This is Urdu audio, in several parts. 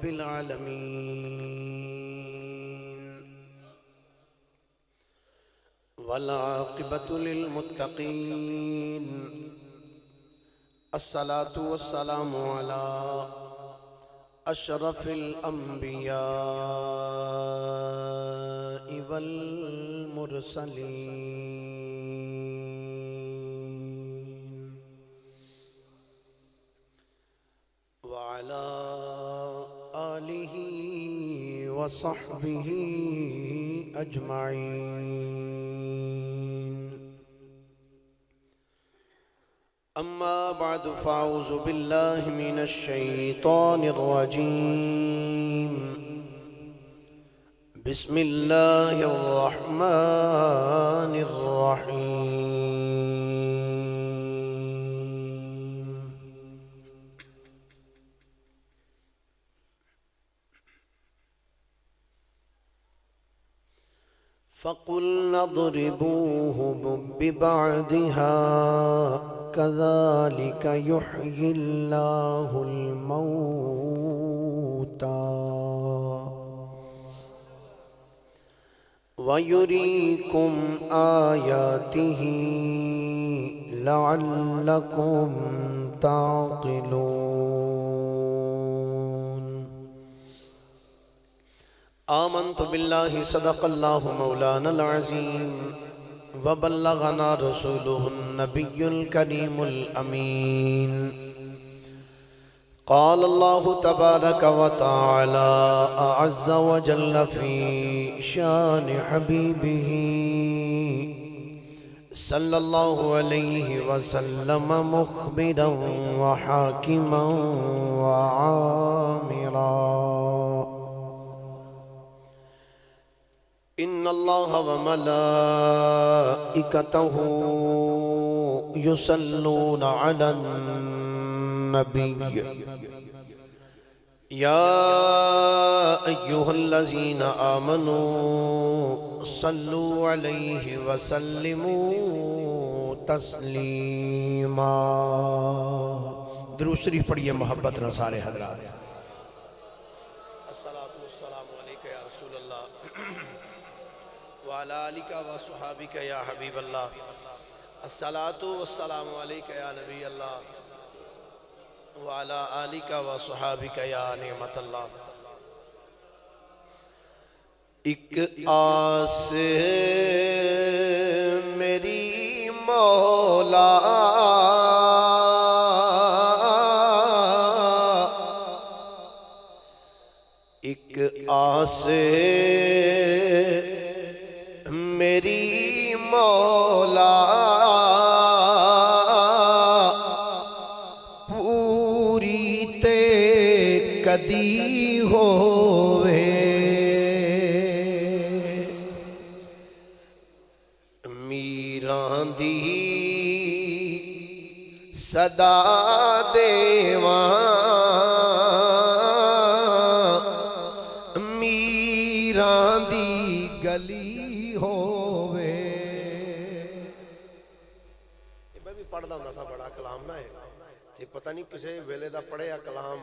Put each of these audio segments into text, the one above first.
رب العالمين والعاقبة للمتقين الصلاة والسلام على أشرف الأنبياء والمرسلين وعلى آله وصحبه أجمعين أما بعد فأعوذ بالله من الشيطان الرجيم بسم الله الرحمن الرحيم فقلنا اضربوه ببعضها كذلك يحيي الله الموتى ويريكم آياته لعلكم تعقلون آمنت بالله صدق الله مولانا العظيم وبلغنا رسوله النبي الكريم الأمين قال الله تبارك وتعالى أعز وجل في شان حبيبه صلى الله عليه وسلم مخبرا وحاكما وعامرا إن الله وملائكته يصلون على النبي يا أيها الذين آمنوا صلوا عليه وسلموا تسليما درود شریف پڑھیے محبت نہ سارے حضرات الصلاة والسلام علیکہ یا رسول اللہ وعلى آلك وصحابك يا حبيب الله الصلاة والسلام عليك يا نبي الله وعلى آلك وصحابك يا نعمت الله ایک آس میری مولا ایک آس میری مولا پوری تے کدی ہووے میران دی صدا دیوان میران دی گلی پڑھدا ہوندا سا بڑا کلام نہ ہے تے پتہ نہیں کسے ویلے دا پڑھیا کلام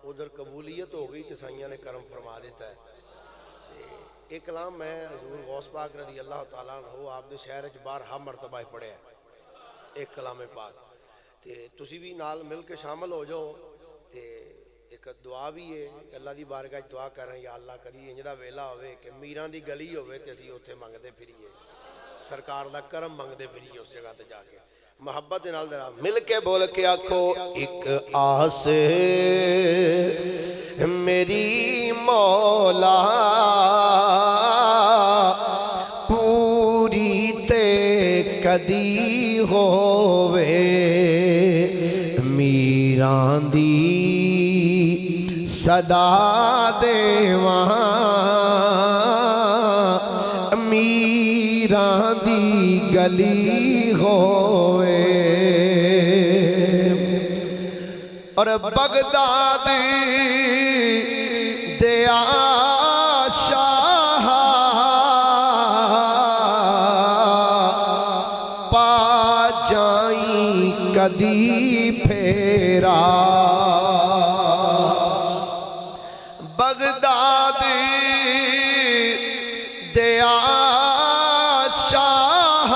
ادھر قبولیت ہو گئی تے سائیاں نے کرم فرما دیتا ہے ایک کلام میں حضور غوث پاک رضی اللہ تعالیٰ عنہ آپ نے شہر وچ بارہا مرتبہ پڑھیا ہے ایک کلام پاک تے تسی بھی نال مل کے شامل ہو جاؤ تے ایک دعا بھی ہے اللہ دی بارگاہ وچ دعا کر رہے ہیں یا اللہ کدی انج دا ویلا ہوئے کہ میراں دی گلی ہوئے تے اسی اوتھے منگدے پھریے سرکار دا کرم منگدے پھریے اس جگہ تے جا کے محبت نال ذرا مل کے بول کے آکھو ایک آس میری مولا پوری تے کدی ہووے میران دی صدا دیوان میران دی گلی ہوئے اور بغداد دیا شاہ پا جائیں کدی پھیرا بغداد دیا شاہ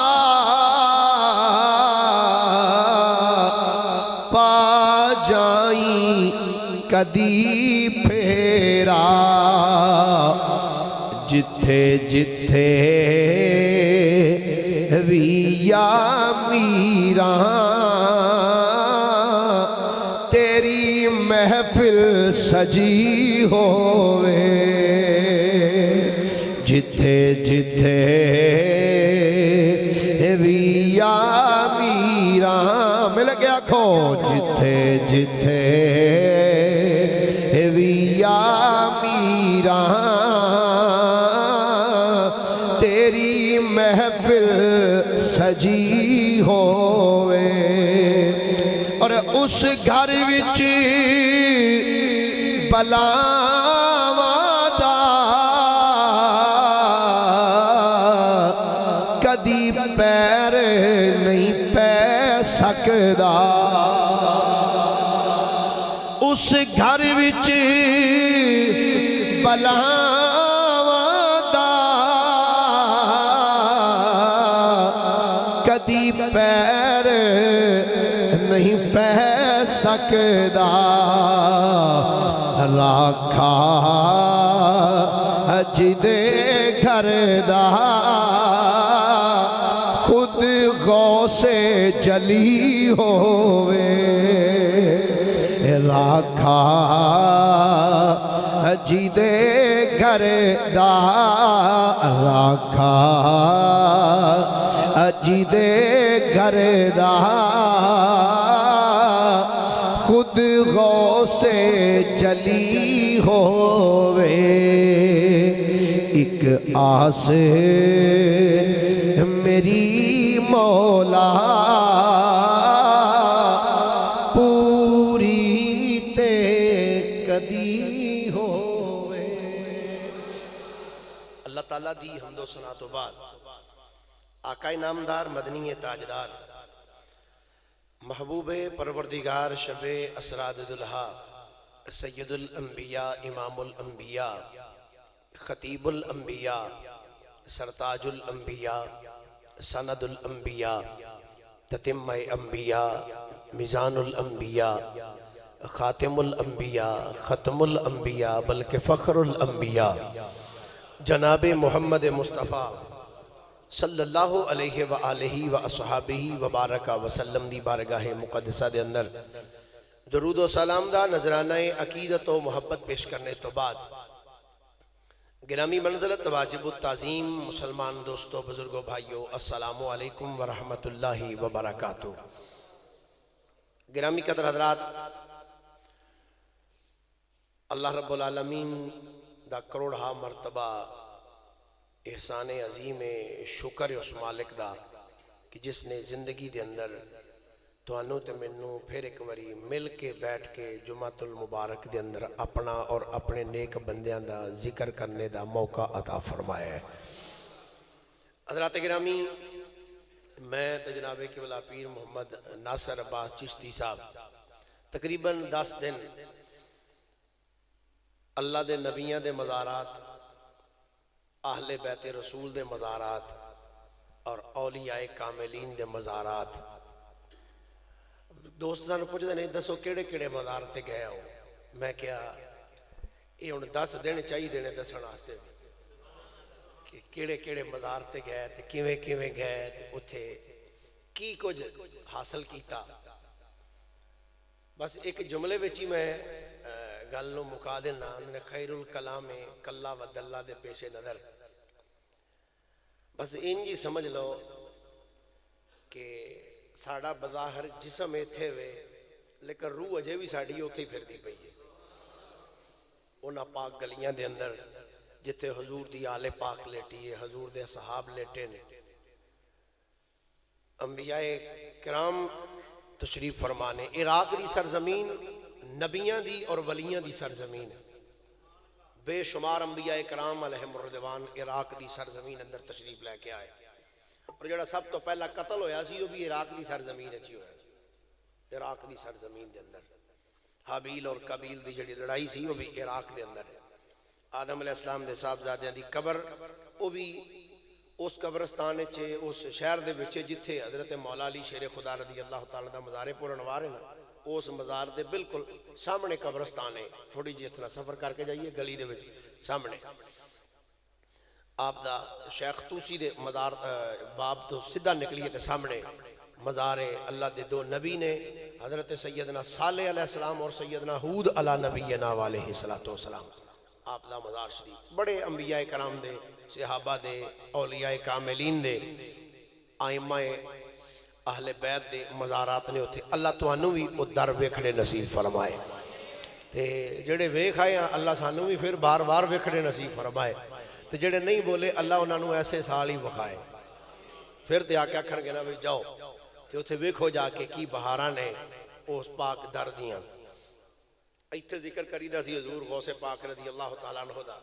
پا جائیں کدی پھیرا جتھے جتھے ویا میرا تیری محفل سجی ہووے جتھے جتھے ویا میرا مل گیا کھو جتھے جتھے ویا میرا تیری محفل سجی ہووے اور اس گھر وچ بلاواں دا کدی پیر نہیں پہ سکدا اس گھر وچ بلاواں دا کدی پیر نہیں پہ سکدا راکھا جدے گھر دا خود غوث جلی ہووے راکھا جدے گھر دا راکھا جدے گھر دا خود غوث جلی ہووے ایک آس میری مولا پوری تے کدی ہووے اللہ تعالیٰ دی حمد و ثنا تو بعد آقا نامدار مدنی تاجدار محبوب پروردگار شب اسراد دلہا سید الانبیاء امام الانبیاء خطیب الانبیاء سرتاج الانبیاء سند الانبیاء تتمہ انبیاء میزان الانبیاء خاتم الانبیاء ختم الانبیاء بلکہ فخر الانبیاء جناب محمد مصطفیٰ صلی اللہ علیہ وآلہ وآصحابہ وبارکہ وسلم دی بارگاہ مقدسہ دے اندر درود و سلام دا نظرانہ عقیدت و محبت پیش کرنے تو بعد گرامی منزلت واجب التعظیم مسلمان دوستو بزرگو بھائیو السلام علیکم ورحمت اللہ وبرکاتہ گرامی قدر حضرات اللہ رب العالمین دا کروڑہا مرتبہ احسان عظیم شکر اس مالک دا کہ جس نے زندگی دے اندر توانو تے منو پھر ایک وری مل کے بیٹھ کے جمعۃ المبارک دے اندر اپنا اور اپنے نیک بندیاں دا ذکر کرنے دا موقع عطا فرمایا ہے حضرات گرامی میں جناب قبلہ پیر محمد ناصر عباس چشتی صاحب تقریباً 10 دن اللہ دے نبیان دے مزارات اہل بیت رسول دے مزارات اور اولیاء کاملین دے مزارات دوستان پوچھتے نہیں دسو کیڑے کیڑے مزار تے گئے ہو میں کیا یہ ان 10 دن چاہیے دینے دسن واسطے کہ کیڑے کیڑے مزار تے گئے تے کیویں کیویں گئے تے اتھے کی کچھ حاصل کیتا بس ایک جملے وچی میں گل نو مکا دینا خیر الکلام کلا و دلہ دے پیش نظر بس انجی سمجھ لو کہ ساڑا بظاہر جسم ایتھے وے لیکن روح اجے بھی ساڑی ہوتی پھر دی پئی ہے اونا پاک گلیاں دے اندر جتے حضور دی آل پاک لیٹی ہے حضور دے صحاب لیٹے نے انبیاء کرام تشریف فرمانے عراق دی سرزمین نبیان دی اور ولیان دی سرزمین بے شمار انبیاء کرام علیہم الرضوان عراق دی سرزمین اندر تشریف لے کے آئے اور جڑا سب تو پہلا قتل ہویا سی وہ بھی عراق دی سرزمین اچھی ہویا سی عراق دی سرزمین دے اندر حابیل اور قابیل دی جڑی لڑائی سی وہ بھی عراق دے اندر ہے آدم علیہ السلام دے صاحبزادیاں دی قبر وہ بھی اس قبرستان چے اس شہر دے وچے جتھے حضرت مولا علی شیر خدا رضی اللہ تعالیٰ دا مزار پور انوار ہے نا، اس مزار دے بالکل سامنے قبرستان ہے، تھوڑی جی اس طرح سفر کر کے جائیے گلی دے وچ سامنے آپ دا شیخ توسی دے مزار باب تو سدھا نکلیے تے سامنے مزار اللہ دے دو نبی نے، حضرت سیدنا صالح علیہ السلام اور سیدنا ہود علی نبینا علیہ السلام، آپ دا مزار شریف بڑے انبیاء کرام دے، صحابہ دے، اولیاء کاملین دے، آئمہ اہل بیت دے مزارات نے ہوتے۔ اللہ توانو بھی وہ در ویکھنے نصیب فرمائے تے جڑے ویکھ آئے ہیں اللہ سانو بھی پھر بار بار ویکھنے نصیب فرمائے تے جڑے نہیں بولے اللہ انہوں نے ایسے سال ہی وکھائے، پھر تے آکے آکھن گے نا بھی جاؤ تے اتھے ویکھو جا کے کی بہاراں نے اس پاک در دیاں۔ ایتھے ذکر کریدہ سی حضور غوث پاک رضی اللہ تعالیٰ عنہ دا،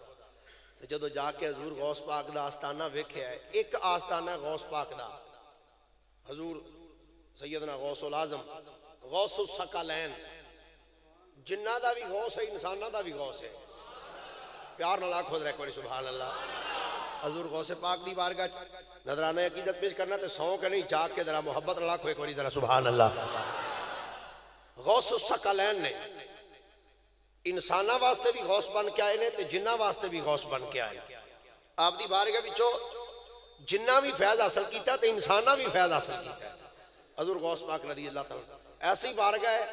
جدو جا کے حضور غوث پاک دا آستانہ ویکھیا ہے، ایک آستانہ غوث پاک دا حضور سیدنا غوث العظم غوث الثقلین، جنہ دا بھی غوث ہے انسانہ دا بھی غوث ہے، پیار نہ لاکھ ہو رہا ہے کوئی سبحان اللہ۔ حضور غوث پاک دی بارگاہ نظرانہ عقیدت پیش کرنا تے سو کے نہیں چاک کے ذرا محبت نہ لاکھ ہوئے کوئی ذرا سبحان اللہ۔ غوث الثقلین نے انسانہ واسطے بھی غوث بن کے آئے نے تے جنہ واسطے بھی غوث بن کے آئے، آپ دی بارگاہ بچو جنہ بھی فیض حاصل کیتا تے انسانہ بھی فیض حاصل کیتا ہے۔ حضور غوث پاک رضی اللہ تعالیٰ ایسی بارگاہ ہے،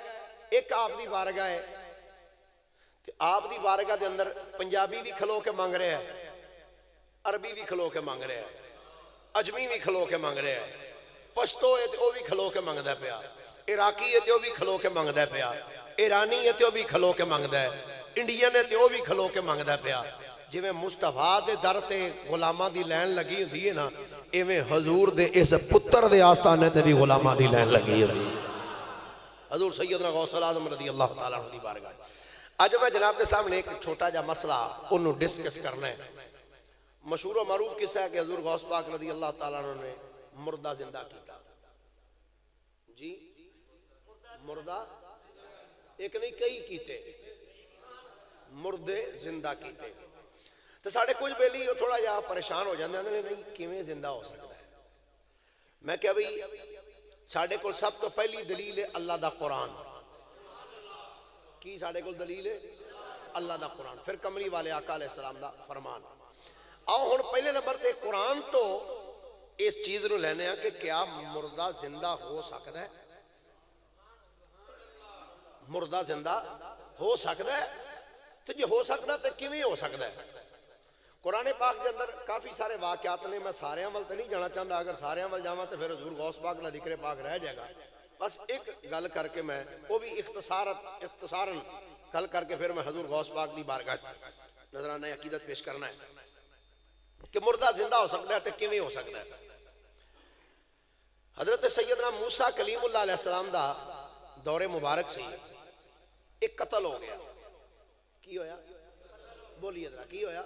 ایک آپ دی بارگاہ ہے تے آپ دی بارگاہ دے اندر پنجابی بھی کھلو کے مانگ رہے ہیں، عربی بھی کھلو کے مانگ رہے ہیں، اجمی بھی کھلو کے مانگ رہے ہیں، پشتو ہے تے وہ بھی کھلو کے مانگ دے پیا، عراقی ہے تے وہ بھی کھلو کے مانگ دے پیا، ایرانی ہے تے وہ بھی کھلو کے مانگ دے، انڈین ہے تے وہ بھی کھلو کے مانگ دے پیا۔ جی میں مصطفیٰ دے در تے غلامہ دی لین لگی ہوتی ہے نا، ایویں حضور دے اس پتر دے آستانے تے بھی غلامہ دی لین لگی ہوتی ہے۔ حضور سیدنا غوث العظم رضی اللہ تعالیٰ عنہ دی بارگاہ۔ آج میں جناب دے سامنے ایک چھوٹا جا مسئلہ انہوں ڈسکس کرنا ہے۔ مشہور و معروف قصہ ہے کہ حضور غوث پاک رضی اللہ تعالیٰ عنہ نے مردہ زندہ کیتا۔ جی مردہ ایک نہیں کئی کیتے، مردے زندہ کیتے۔ تو ساڑھے کچھ بیلی تھوڑا جہاں پریشان ہو جاندے ہیں نہیں کیویں زندہ ہو سکتا ہے۔ میں کہا بھئی ساڑھے کل سب تو پہلی دلیل ہے اللہ دا قرآن۔ کی ساڑھے کل دلیل ہے اللہ دا قرآن، پھر کملی والے آقا علیہ السلام دا فرمان۔ آؤ ہن پہلے نمبر تے قرآن تو اس چیز نو لینے ہیں کہ کیا مردہ زندہ ہو سکتا ہے؟ مردہ زندہ ہو سکتا ہے؟ تو جی ہو سکتا ہے تو کیویں ہو سکتا ہے؟ قرآن پاک کے اندر کافی سارے واقعات نے، میں سارے عمل تو نہیں جانا چاہتا، اگر سارے عمل جاواں تو پھر حضور غوث پاک نہ ذکر پاک رہ جائے گا۔ بس ایک گل کر کے میں وہ بھی اختصاراً گل کر کے پھر میں حضور غوث پاک دی بارگاہ نظرانہ عقیدت پیش کرنا ہے کہ مردہ زندہ ہو سکتا ہے تو کیویں ہو سکتا ہے۔ حضرت سیدنا موسیٰ کلیم اللہ علیہ السلام دا دور مبارک سی، ایک قتل ہو گیا۔ کی ہویا؟ بولیے ذرا کی ہویا؟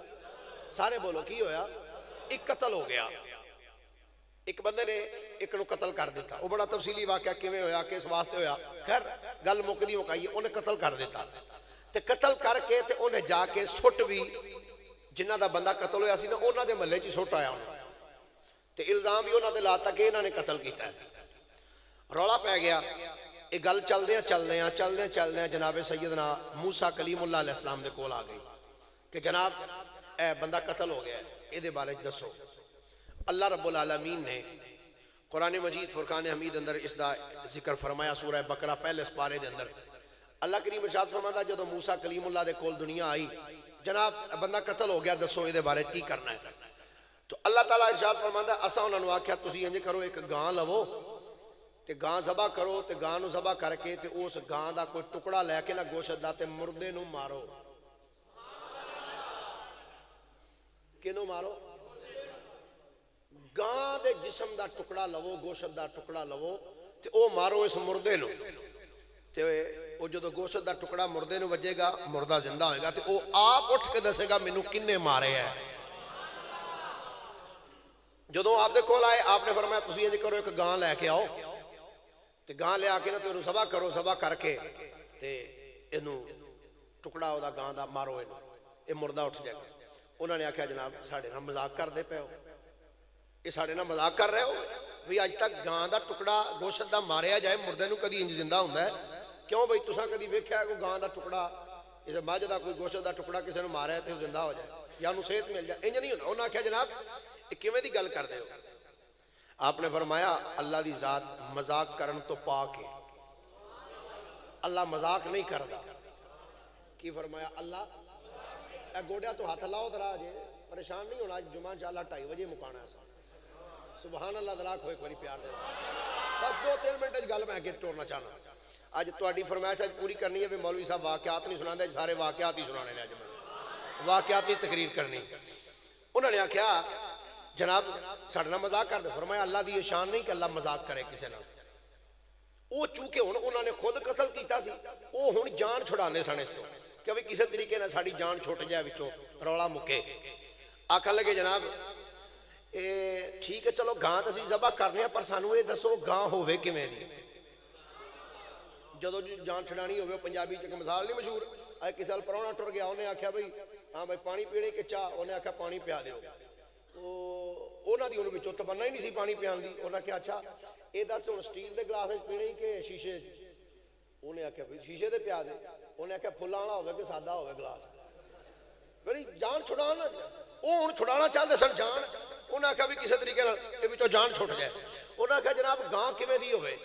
سارے بولو کی ہویا؟ ایک قتل ہو گیا، ایک بندے نے ایک نو قتل کر دیتا۔ وہ بڑا تفصیلی واقعہ کیویں ہویا کس واسطے ہویا، خیر گل مکدی مکائی، انہیں قتل کر دیتا تے قتل کر کے تے انہیں جا کے سٹ بھی جنہ دا بندہ قتل ہویا سی نا انہاں دے محلے چ سٹ آیا انہوں تے الزام بھی انہاں دے لاتا کہ انہاں نے قتل کیتا ہے۔ رولا پہ گیا، ایک گل چلدے جناب سیدنا موسیٰ کلیم اللہ علیہ السلام دے کول آ گئی کہ جناب اے بندہ قتل ہو گیا ہے، اے دے بارے دسو۔ اللہ رب العالمین نے قرآن مجید فرقان حمید اندر اس دا ذکر فرمایا، سورہ بقرہ پہلے سپارے دے اندر اللہ کریم ارشاد فرماتا جدو موسیٰ کلیم اللہ دے کول دنیا آئی، جناب بندہ قتل ہو گیا، دسو اے دے بارے کی کرنا ہے؟ تو اللہ تعالیٰ ارشاد فرماتا اساں انہاں نوں آکھیا تسی انج کرو، ایک گاں لو تے گاں ذبح کرو تے گاں نو ذبح کر کے تے اس گاں دا کوئی ٹکڑا لے کے نہ گوشت دا تے مردے نو مارو۔ کینو مارو؟ گاں دے جسم دا ٹکڑا لو، گوشت دا ٹکڑا لو تے او مارو اس مردے نو تے او جدو گوشت دا ٹکڑا مردے نو وجے گا، مردہ زندہ ہوئے گا تے او آپ اٹھ کے دسے گا مینوں کنے مارے ہے۔ جدو آپ دے کول آئے آپ نے فرمایا تسی یہ کرو، ایک گاں لے کے آؤ تے گاں لے آکے نا تے انہوں ذبح کرو، ذبح کر کے تے انہوں ٹکڑا ہو دا گاں دا مارو انہوں۔ یہ مردہ اٹھ جائے گا. انہوں نے آخیا جناب ساڑھے نہ مذاق کر دے پے ہو, یہ ساڑھے نہ مذاق کر رہے ہو بھی اج تک گاں دا ٹکڑا گوشت دا ماریا جائے مردے نو کدی انج زندہ ہوندا ہے کیوں بھئی تساں کدی ویکھیا کوئی گاں دا ٹکڑا کسے مجھ دا کوئی گوشت دا ٹکڑا کسے نو ماریا تے زندہ ہو جائے یا انہوں صحت مل جائے؟ انج نہیں ہونا. انہوں نے آخیا جناب یہ کیویں دی گل کردے ہو؟ آپ نے فرمایا اللہ دی ذات مذاق کرن تو پاک ہے, اللہ مذاق نہیں کردا. کی فرمایا؟ اللہ اے گوڑیا تو ہاتھ لاؤ ذرا جے پریشان نہیں ہونا, جمعہ انشاءاللہ 2:30 بجے مکانا ہے. سبحان اللہ دلاک ہوئے کوئی پیار دے بس 2-3 منٹ گل میں اگے ٹورنا چاہنا. اج تہاڈی فرمائش اج پوری کرنی ہے بھی مولوی صاحب واقعات نہیں سناندے, سارے واقعات ہی سنانے نے. اج میں واقعاتی تقریر کرنی. انہوں نے آخیا جناب ساڈے نال مذاق کر دے. فرمایا اللہ دی یہ شان نہیں کہ اللہ مذاق کرے کسے نال. وہ چونکہ ہن انہوں نے خود قتل کیتا سی, وہ ہن جان چھڑاندے سن اس تو کہ بھی کسی طریقے نال ساڈی جان چھٹ جائے وچوں رولا مکے. آکھن لگے جناب ٹھیک ہے چلو گاں تے اسی ذبح کرنے پر سانو یہ دسو گاں ہوے کیویں دی. جدو جان چھڑانی ہوے پنجابی چ مثال نہیں مشہور, اے کسے ال پراونا ٹر گیا انہیں آکھیا بھئی ہاں بھئی پانی پینے کہ چاہ, انہیں آکھیا پانی پیا دیو. انہاں دی انہوں وچوں تمنا ہی نہیں سی پانی پیان دی. انہاں کہا اچھا اے دس ہن سٹیل دے گلاس وچ پینے کہ شیشے؟ انہیں آکھیا بھئی شیشے دے پیا دے. انہیں آکھیا پھلاں والا ہوے کہ سادہ ہوے گلاس؟ بڑی جان چھڑانا, وہ ہن چھڑانا چاہندے سن جان. انہاں آکھیا بھی کسی طریقے نال اے وچوں جان چھٹ جائے. انہاں آکھیا جناب گاں کیویں دی ہوے؟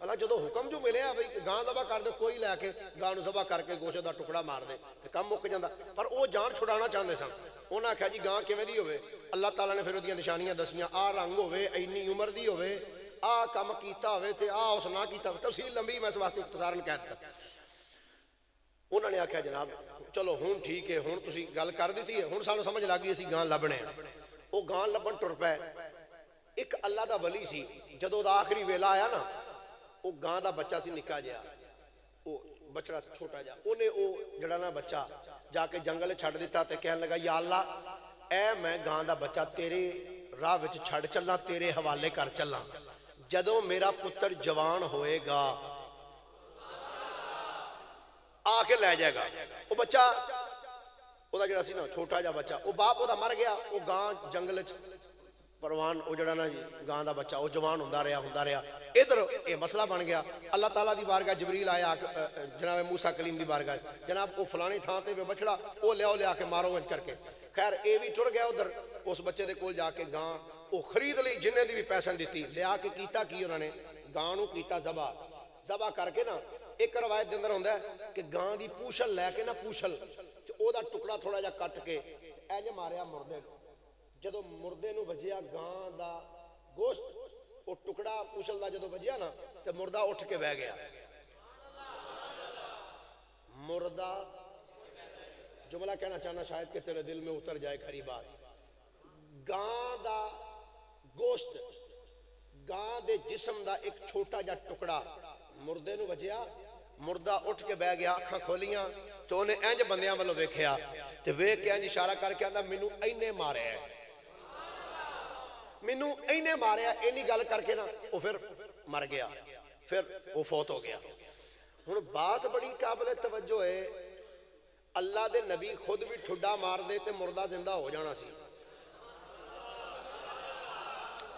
اللہ جدو حکم جو ملے بھئی گاں ذبح کر دے, کوئی لے کے گاں نو ذبح کر کے گوشت دا ٹکڑا مار دے تے کم مک جاندا, پر وہ جان چھڑانا چاہندے سن. انہاں آکھیا جی گاں کیویں دی ہوے؟ اللہ تعالیٰ نے پھر اودیاں نشانیاں دسیاں, آ رنگ ہوے, اینی عمر دی ہوے, آ کم کیتا ہوے تے آ اس نہ کیتا. تفصیل لمبی میں اس واسطے اختصاراً کہہ دتا. انہوں نے آکھیا جناب چلو ہن ٹھیک ہے, ہن تسی گل کر دتی ہے, ہن سانو سمجھ لگ گئی اسی گاں لبنے. وہ گاں لبن ٹر پے. ایک اللہ دا ولی سی, جدو دا آخری ویلا آیا نا, وہ گاں دا بچہ سی نکا جیا, وہ بچڑا چھوٹا جا, انہیں وہ جڑا نا بچہ جا کے جنگل چھڑ دیتا تے کہنے لگا یا اللہ اے میں گاں دا بچہ تیرے راہ وچ چھڑ چلنا, تیرے حوالے کر چلنا, جدو میرا پتر جوان ہوئے گا آ کے لے جائے گا. وہ بچہ وہ دا جڑا سی نا چھوٹا جا بچہ, وہ باپ وہ دا مر گیا, وہ گاں جنگل پروان وہ جڑا نا گاں دا بچہ وہ جوان ہوندا رہا. ادھر یہ مسئلہ بن گیا. اللہ تعالیٰ دی بارگاہ جبریل آیا جناب موسیٰ کلیم دی بارگاہ, جناب وہ فلانی تھان تے بچڑا وہ لیا کے مارو انج کر کے. خیر اے بھی ٹر گیا ادھر اس بچے دے کول جا کے گاں وہ خرید لی, جنہیں دی بھی پیسے دیتی, لیا کے کیتا کی انہوں نے گاں نو کیتا ذبح کر کے نا. ایک روایت دے اندر ہوندا ہے کہ گاں دی پوچھل لے کے نا پوچھل تے او دا ٹکڑا تھوڑا جا کٹ کے انج ماریا مردے نو. جدو مردے نو وجیا گاں دا گوشت, وہ ٹکڑا پوچھل دا جدو وجیا نا تے مردہ اٹھ کے بہ گیا. مردہ جملہ کہنا چاہنا شاید کہ تیرے دل میں اتر جائے کھری بات. گاں دا گوشت, گاں دے جسم دا ایک چھوٹا جا ٹکڑا مردے نو وجیا, مردہ اٹھ کے بہ گیا, اکھاں کھولیاں تو انہیں اینج بندیاں والوں ویکھیا تے ویکھ کے اینج اشارہ کر کے آندا مینوں اینے مارے ہے, مینوں اینے مارے ہے. اینی گل کر کے نا وہ پھر مر گیا, پھر وہ فوت ہو گیا. ہن بات بڑی قابل توجہ ہے, اللہ دے نبی خود بھی ٹھڈا مار دے تے مردہ زندہ ہو جانا سی.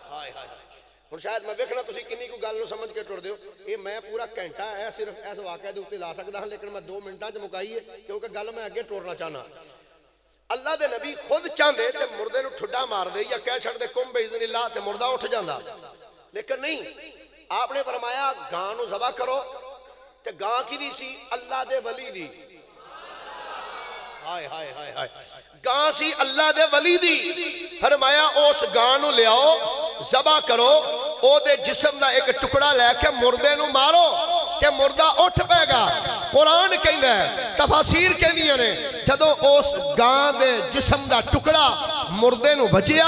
ہائے ہائے ہن شاید میں ویکھنا تسی کنی کو گل نو سمجھ کے ٹر دیو. یہ میں پورا گھنٹہ ہے صرف اس واقعے دے اوپر لا سکدا ہاں, لیکن میں 2 منٹاں چ مکائی ہے کیونکہ گل میں اگے ٹورنا چاہنا. اللہ دے نبی خود چاہندے تے مردے نو ٹھڈا مار دے یا کہہ چھڑ دے کم باذن اللہ تے مردہ اٹھ جاندا, لیکن نہیں. آپ نے فرمایا گاں نو ذبح کرو تے گاں کی دی سی؟ اللہ دے ولی دی. ہائے ہائے ہائے ہائے, گاں سی اللہ دے ولی دی. فرمایا اس گاں نو لیاؤ ذبح کرو, او دے جسم دا ایک ٹکڑا لے کے مردے نو مارو کہ مردہ اٹھ پے گا. قرآن کہندا ہے, تفاسیر کہندیاں نے جدو اس گاں دے جسم دا ٹکڑا مردے نو بچیا,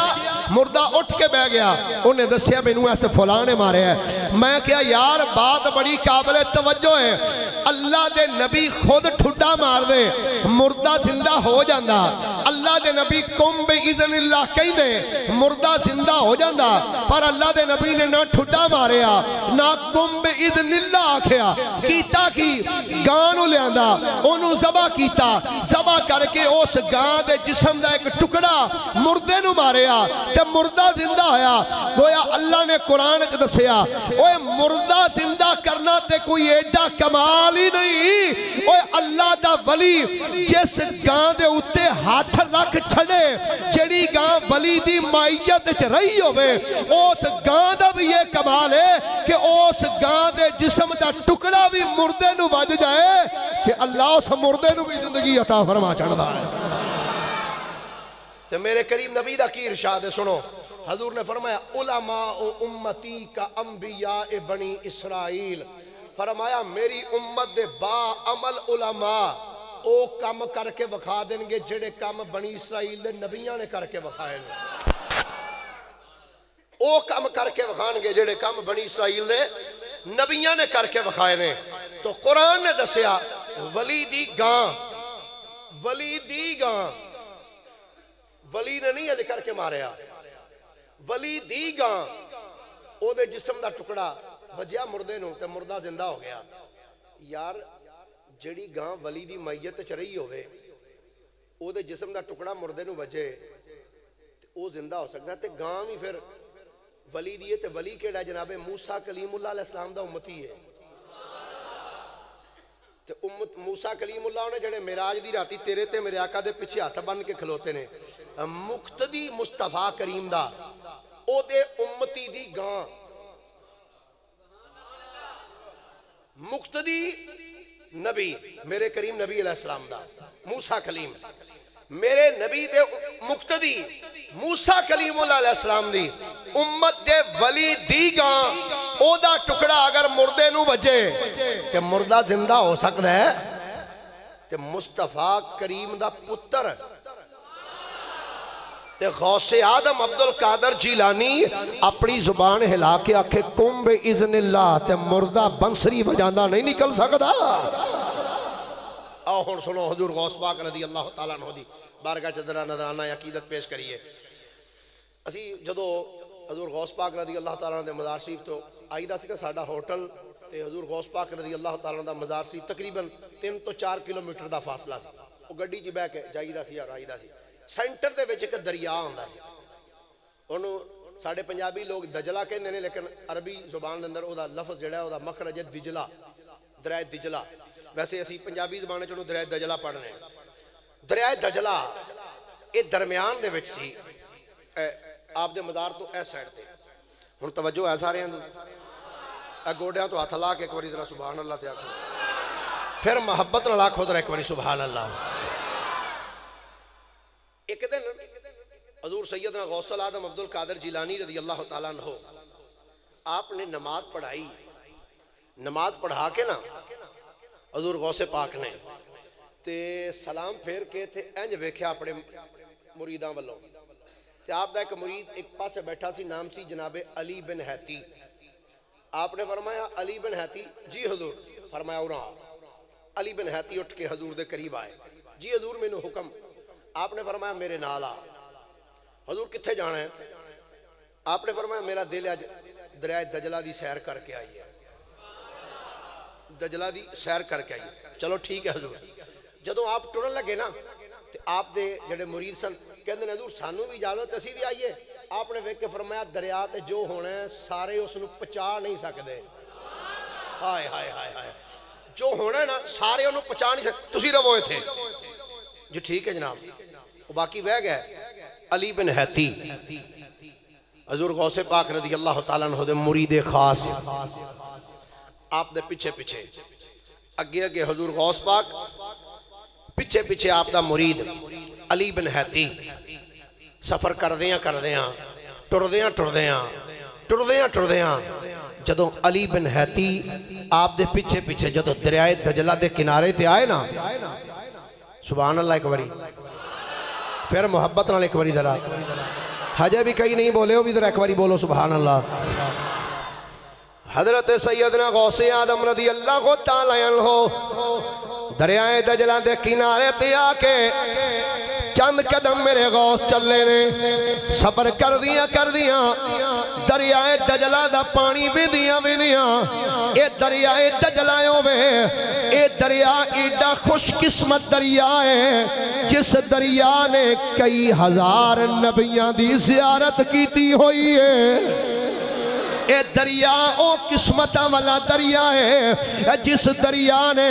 مردہ اٹھ کے بہ گیا, انہیں دسیا مینوں ایسے فلاں نے مارے ہے. میں کہا یار بات بڑی قابل توجہ ہے, اللہ دے نبی خود ٹھڈا مار دے مردہ زندہ ہو جاندا, اللہ دے نبی قم باذن اللہ کہندے مردہ زندہ ہو جاندا پر اللہ دے نبی نے نہ ٹھڈا ماریا نہ قم باذن اللہ آکھیا کیتا کی گاں نو لیاندا اونوں ذبح کیتا ذبح کر کے اس گاں دے جسم دا ایک ٹکڑا مردے نو ماریا تے مردہ زندہ ہویا گویا اللہ نے قرآن وچ دسیا اوے مردہ زندہ کرنا تے کوئی ایڈا کمال ہی نہیں اوے اللہ دا ولی جس گاں دے اُتے ہاتھ رکھ چھڑے جڑی گاں ولی دی مائیت وچ رہی ہوئے اس گاں دا بھی یہ کمال ہے کہ اس گاں دے جسم دا ٹکڑا بھی مردے نو بج جائے کہ اللہ اس مردے نو بھی زندگی عطا فرما چڑھدا ہے. تو میرے کریم نبی دا کی ارشاد ہے سنو. حضور نے فرمایا علماء امتی کا انبیاء بنی اسرائیل. فرمایا میری امت دے با عمل علماء او کم کر کے وکھا دیں گے جڑے کم بنی اسرائیل دے نبیاں نے کر کے وکھائے گے. او کم کر کے وکھان گے جڑے کم بنی اسرائیل دے نبیاں نے کر کے وکھائے نے. تو قرآن نے دسیا ولی دی گاں ولی نے نہیں اج کر کے ماریا ولی دی گاں او دے جسم دا ٹکڑا وجیا مردے نو تے مردہ زندہ ہو گیا. یار جڑی گاں ولی دی میت چ رہی ہوئے او دے جسم دا ٹکڑا مردے نو وجے تے او زندہ ہو سکتا ہے تے گاں بھی پھر ولی دی ہے تے ولی کیڑا جناب موسیٰ کلیم اللہ علیہ السلام دا امتی ہے. تے موسیٰ کلیم اللہ نے جڑے معراج دی راتی تیرے تے میرے آقا دے پیچھے ہاتھ بن کے کھلوتے نے مقتدی مصطفیٰ کریم دا او دے امتی دی گاں مقتدی نبی میرے کریم نبی علیہ السلام دا موسیٰ کلیم میرے نبی دے مقتدی موسیٰ کلیم اللہ علیہ السلام دی امت دے ولی دی گاں او دا ٹکڑا اگر مردے نو وجے کہ مردہ زندہ ہو سکتا ہے تے مصطفیٰ کریم دا پتر تے غوث آدم عبدالقادر جیلانی اپنی زبان ہلا کے آکھے قم باذن اللہ تے مردہ بنسری وجاندہ نہیں نکل سکتا. آؤ ہن سنو حضور غوث پاک رضی اللہ تعالیٰ عنہ دی بارگاہ چدرہ نظرانہ عقیدت پیش کریے. اسی جدو حضور غوث پاک رضی اللہ تعالیٰ عنہ دے مزار شریف تو آئی دا سی کہ ساڈا ہوٹل تے حضور غوث پاک رضی اللہ تعالیٰ عنہ دا مزار شریف تقریباً 3 تو 4 کلومیٹر دا فاصلہ سی. وہ گڈی چ بہ کے جائی دا سی اور آئی دا سی. سینٹر دے وچ ایک دریا ہوندا سی اونوں ساڈے پنجابی لوگ دجلہ کہندے نے لیکن عربی زبان دے اندر او دا لفظ جڑا ہے او دا مخرج ہے دجلہ دریائے دجلہ. ویسے اسی پنجابی زبان وچ اونوں دریائے دجلہ پڑھنے دریائے دجلہ اے درمیان دے وچ سی آپ دے مزار تو اے سائڈ تے. ہن توجہ ہے سارے اے گوڑیاں تو ہاتھ لا کے ایک باری ذرا سبحان اللہ تے آکھو پھر محبت نال آکھو ذرا ایک باری سبحان اللہ. ایک دن حضور سیدنا غوث العظم عبدالقادر جیلانی رضی اللہ تعالیٰ عنہ آپ نے نماز پڑھائی. نماز پڑھا کے نا حضور غوث پاک نے تے سلام پھیر کے تھے انج ویکھیا اپنے مریداں والوں تے آپ دا ایک مرید ایک پاسے بیٹھا سی نام سی جناب علی بن حیتی. آپ نے فرمایا علی بن حیتی جی حضور. فرمایا اُراں. علی بن حیتی اٹھ کے حضور دے قریب آئے. جی حضور مینوں حکم. آپ نے فرمایا میرے نال آ. حضور کتھے جانا ہے؟ آپ نے فرمایا میرا دل آج دریائے دجلہ دی سیر کر کے آئی ہے دجلہ دی سیر کر کے آئی ہے. چلو ٹھیک ہے حضور. جدوں آپ ٹرن لگے نا تے آپ دے جڑے مرید سن کہندے نے حضور سانو بھی اجازت اسی بھی آئیے. آپ نے ویکھ کے فرمایا دریا تے جو ہونا ہے سارے اس نو پچا نہیں سکدے. ہائے ہائے ہائے ہائے جو ہونا ہے نا سارے انہوں پچا نہیں سکتے. تسی رہو تھے جو ٹھیک ہے جناب. وہ باقی بہ گئے علی بن حیتی حضور غوث پاک رضی اللہ تعالیٰ عنہ دے مرید خاص آپ دے پیچھے پیچھے اگے اگے حضور غوث پاک پیچھے پیچھے آپ دا مرید علی بن حیتی سفر کردیاں ٹردیاں جدوں علی بن حیتی آپ دے پیچھے پیچھے جدوں دریائے دجلہ دے کنارے تے آئے نا سبحان اللہ ایک باری پھر محبت نال ایک باری ذرا حجے بھی کئی نہیں بولے ہو بھی ذرا ایک باری بولو سبحان اللہ. حضرت سیدنا غوث آدم رضی اللہ تعالیٰ عنہ دریائے دجلہ دے کنارے تے آ کے چند قدم میرے غوث چلے نے صبر کر دیاں دریائے دجلہ دا پانی ویندیاں اے دریائے دجلہ وے اے دریا ایڈا خوش قسمت دریا ہے جس دریا نے کئی ہزار نبیاں دی زیارت کیتی ہوئی ہے اے دریا او قسمتاں والا دریا ہے جس دریا نے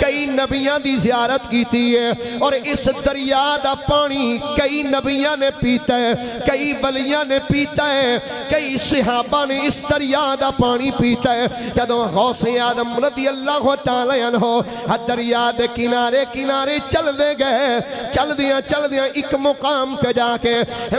کئی نبیاں دی زیارت کیتی ہے اور اس دریا دا پانی کئی نبیاں نے پیتا ہے کئی ولیاں نے پیتا ہے کئی صحابہ نے اس دریا دا پانی پیتا ہے جدوں غوث اعظم رضی اللہ تعالی عنہ دریا دے کنارے چل دے گئے چل دیاں ایک مقام پہ جا کے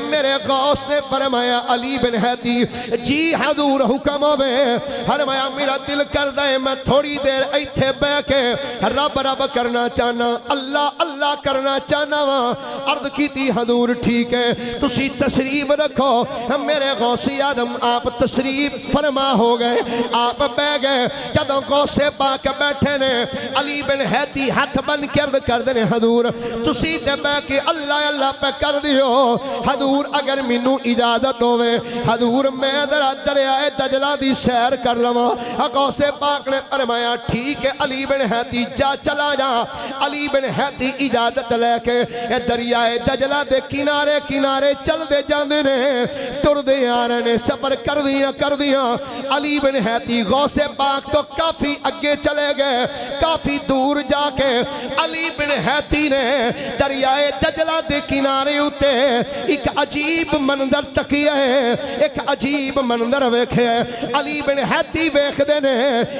میرے غوث نے فرمایا علی بن حدی جی حضور حکم ہوئے فرمایا میرا دل کر دے میں تھوڑی دیر ایتھے بے کے رب کرنا چاہنا اللہ کرنا چاہنا عرض کی تھی حضور ٹھیک ہے تسی تشریف رکھو میرے غوث اعظم آپ تشریف فرما ہو گئے آپ بے گئے جدوں غوث پاک بیٹھے نے علی بن حدی ہاتھ بن کر دے حضور تسی تے بے کے اللہ پہ کر دیو حضور اگر مینوں اجازت ہوئے حضور میں ذرا دریائے دجلہ دی سیر کر لواں غوث پاک نے فرمایا ٹھیک ہے علی بن حدی چلا جا علی بن حدی اجازت لے کے دریائے دجلہ دے کنارے چل دے جاندے نے ٹر دے آ رہے نے سفر کر دیاں علی بن حدی غوث پاک تو کافی اگے چلے گئے کافی دور جا کے علی بن حدی نے دریائے دجلہ دے کنارے ہوتے ایک عجیب منظر تکیا ہے ایک عجیب منظر ویکھے علی بن حدی ویکھ دے نے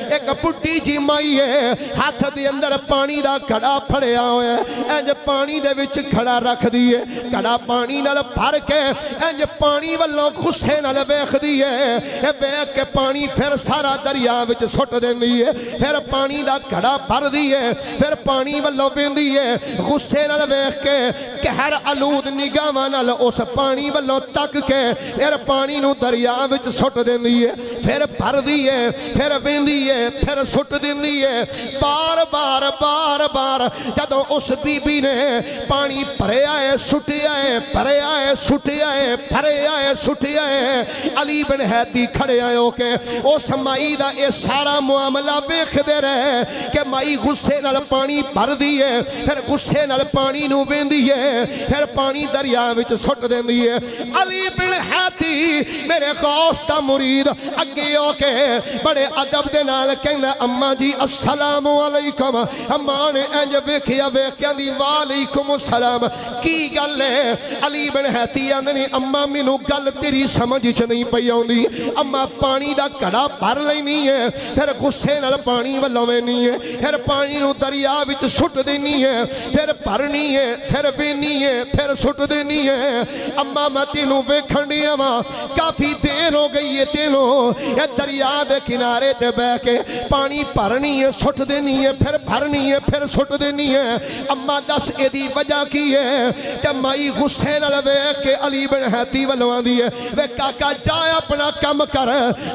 ایک بڈھی جی مائی ہے ہاتھ دے اندر پانی دا گھڑا پھڑیا ہویا ہے انج پانی دے وچ گھڑا رکھ دیئے گھڑا پانی نال بھر کے انج پانی والوں غصے نال ویکھ دیئے ویکھ کے پانی پھر سارا دریا وچ سٹ دیندی ہے پھر پانی دا گھڑا بھر دیئے پھر پانی والوں ویندی ہے غصے نال ویکھ کے قہر آلود نگاہاں نال اس پانی والوں تک کے پھر پانی نو دریا وچ سٹ دیندی ہے پھر بھر دیئے پھر ویندی ہے پھر سٹ دیندی ہے بار بار جدوں اس بی بی نے پانی بھرے آئے سٹیا ہے بھرے آئے سٹیا ہے بھرے آئے سٹیا ہے علی بن حدی کھڑے آئے ہو کے اس مائی دا اے سارا معاملہ ویکھ دے رہے کہ مائی غصے نال پانی بھر دیئے پھر غصے نال پانی نو ویندی ہے پھر پانی دریا وچ سٹ دیندی ہے علی بن حدی میرے غوث دا مرید اگے ہو کے بڑے ادب دے نال کہندا اماں جی السلام علیکم اماں نے انج ویکھیا دی وعلیکم السلام کی گل ہے علی بن حدی آندے اماں مینوں گل تیری سمجھ چ نہیں پئی اوندی اماں پانی دا گھڑا بھر لینی ہے پھر غصے نال پانی والوں وینی ہے پھر پانی نو دریا وچ سٹ دینی ہے پھر بھرنی ہے پھر وینی ہے پھر سٹ دینی ہے اماں میں تینوں ویکھن دی آواں کافی دیر ہو گئی ہے تینوں اے دریا دے کنارے تے بہ کے پانی بھرنی ہے سٹ دینی ہے پھر بھرنی ہے پھر سٹ دینی ہے اماں دس اے دی وجہ کی ہے کہ مائی غصے نال ویکھ کے علی بن حدی ولوں آندی ہے وے کاکا جا اپنا کم کر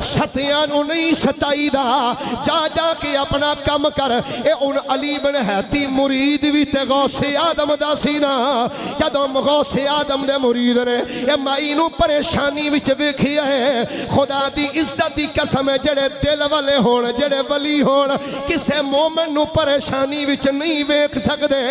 ستیاں نو نہیں ستائی دا جا کے اپنا کم کر اے ان علی بن حدی مرید بھی تے غوث اعظم دا سی نا جدوں غوث اعظم دے مرید نے اے مائی نو پریشانی وچ ویکھیا ہے خدا دی عزت دی قسم ہے جڑے دل والے ہون جڑے ولی ہون کسے مومن نو پریشانی وچ نہیں ویکھ سکدے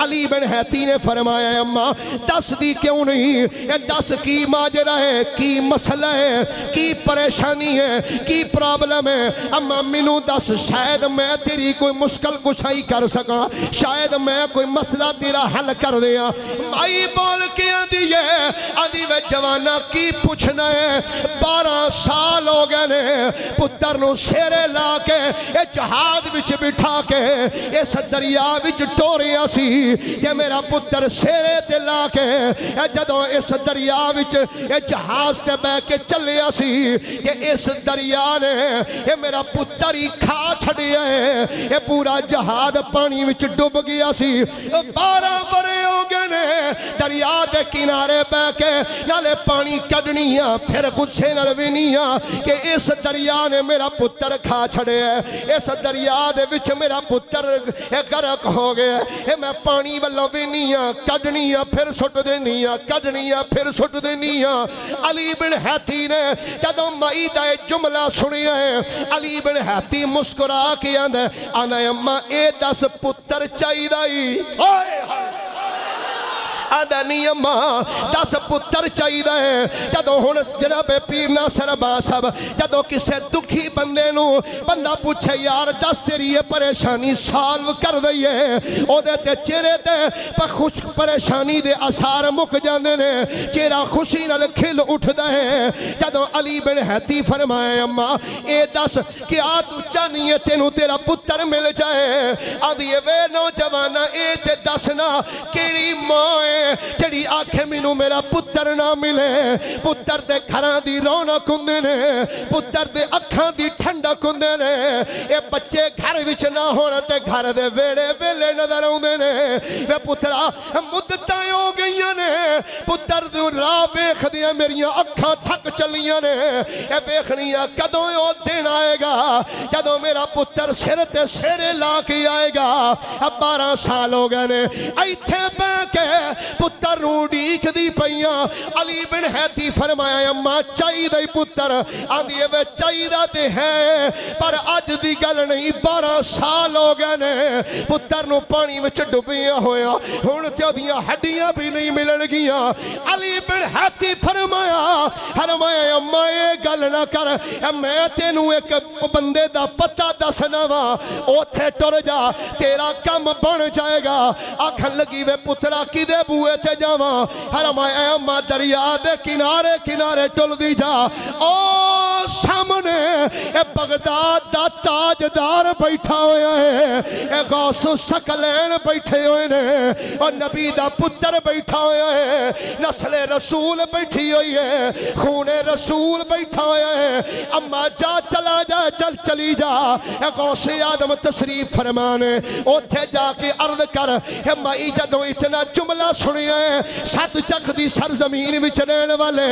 علی بن حدی نے فرمایا اماں دس دی کیوں نہیں اے دس کی ماجرا ہے کی مسئلہ ہے کی پریشانی ہے کی پرابلم ہے اماں مینوں دس شاید میں تیری کوئی مشکل کشائی کر سکاں شاید میں کوئی مسئلہ تیرا حل کر دیاں مائی بول کے آندی ہے آندی وے جوانا کی پوچھنا ہے 12 سال ہو گئے نے پتر نو سیرے لا کے اے جہاد وچ بٹھا کے اس دریا وچ ٹوریا سی کہ میرا پتر سیرے تے لا کے جدوں اس دریا وچ اے جہاز تے بہ کے چلیا سی کہ اس دریا نے اے میرا پتر ہی کھا چھڑیا ہے اے پورا جہاد پانی وچ ڈوب گیا سی 12 برے ہو گئے نے دریا دے کنارے بہ کے نالے پانی کڈنیاں پھر غصے نال وینیاں کہ اس دریا نے میرا پتر کھا چھڑے ہے اس دریا دے وچ میرا پتر غرق ہو گیا ہے میں پانی والوں وینیاں کڈنیاں پھر سٹ دینیاں کڈنیاں پھر سٹ دینیاں علی بن حیتی نے جدوں مائی دا جملہ سنیا ہے علی بن حیتی مسکرا کے آندا اماں اے دس پتر چاہیے آدھا نہیں اماں دس پتر چاہیے ہے جدو ہن جناب پیر ناصر با صاحب جدو کسے دکھی بندے نو بندہ پوچھے یار دس تیری یہ پریشانی سالو کر دئیے او دے تے چہرے تے پر خوش پریشانی دے اثار مک جاندے نے چہرہ خوشی نال کھل اٹھدا ہے جدو علی بن حیتی فرمائے اماں اے دس کیا تو چاہنی ہے تینو تیرا پتر مل جائے آدھی وے نوجوانا اے تے دسنا کیڑی ماں جڑی آنکھیں مینوں میرا پتر نہ ملے پتر دے گھراں دی رونق ہوندے نے پتر دے اکھاں دی ٹھنڈک ہوندے نے اے بچے گھر وچ نہ ہون تے گھر دے ویڑے ویلے نظر اوندے نے وے پترا مدتاں ہو گئیاں نے پتر دی راہ ویکھدیاں میریاں اکھاں تھک چلیاں نے اے ویکھنیاں کدوں او دن آئے گا جدوں میرا پتر سر تے سیرے لا کے آئے گا اب 12 سال ہو گئے نے ایتھے بیٹھ کے پتر روڑیک دی پئیاں علی بن حیتی فرمایا اماں چاہی دائی پتر آندھئے وے چاہی دا تے ہے پر آج دی گل نہیں 12 سال ہو گئے نے پتر نو پانی وچ ڈبیاں ہویا ہون تے دیاں ہڈیاں بھی نہیں ملن گیاں علی بن حیتی فرمایا اماں اے گل نہ کر میں تینوں ایک بندے دا پتہ دسنا وا اوتھے ٹر جا تیرا کم بن جائے گا آکھن لگی وے پترا کی دے بوئے تے جاواں فرمایا اماں دریا دے کنارے کنارے ٹل دی جا او سامنے اے بغداد دا تاجدار بیٹھا ہویا ہے اے غوث ثقلین بیٹھے ہوئے نے اور نبی دا پتر بیٹھا ہویا ہے نسل رسول بیٹھی ہوئی ہے خون رسول بیٹھا ہویا ہے اماں جا چلا جا چل چلی جا اے غوث آدم تشریف فرمانے اوتھے جا کے عرض کر اے مائی جدوں اتنا جملہ سنیا ہے سات چک دی سرزمین وچ رہن والے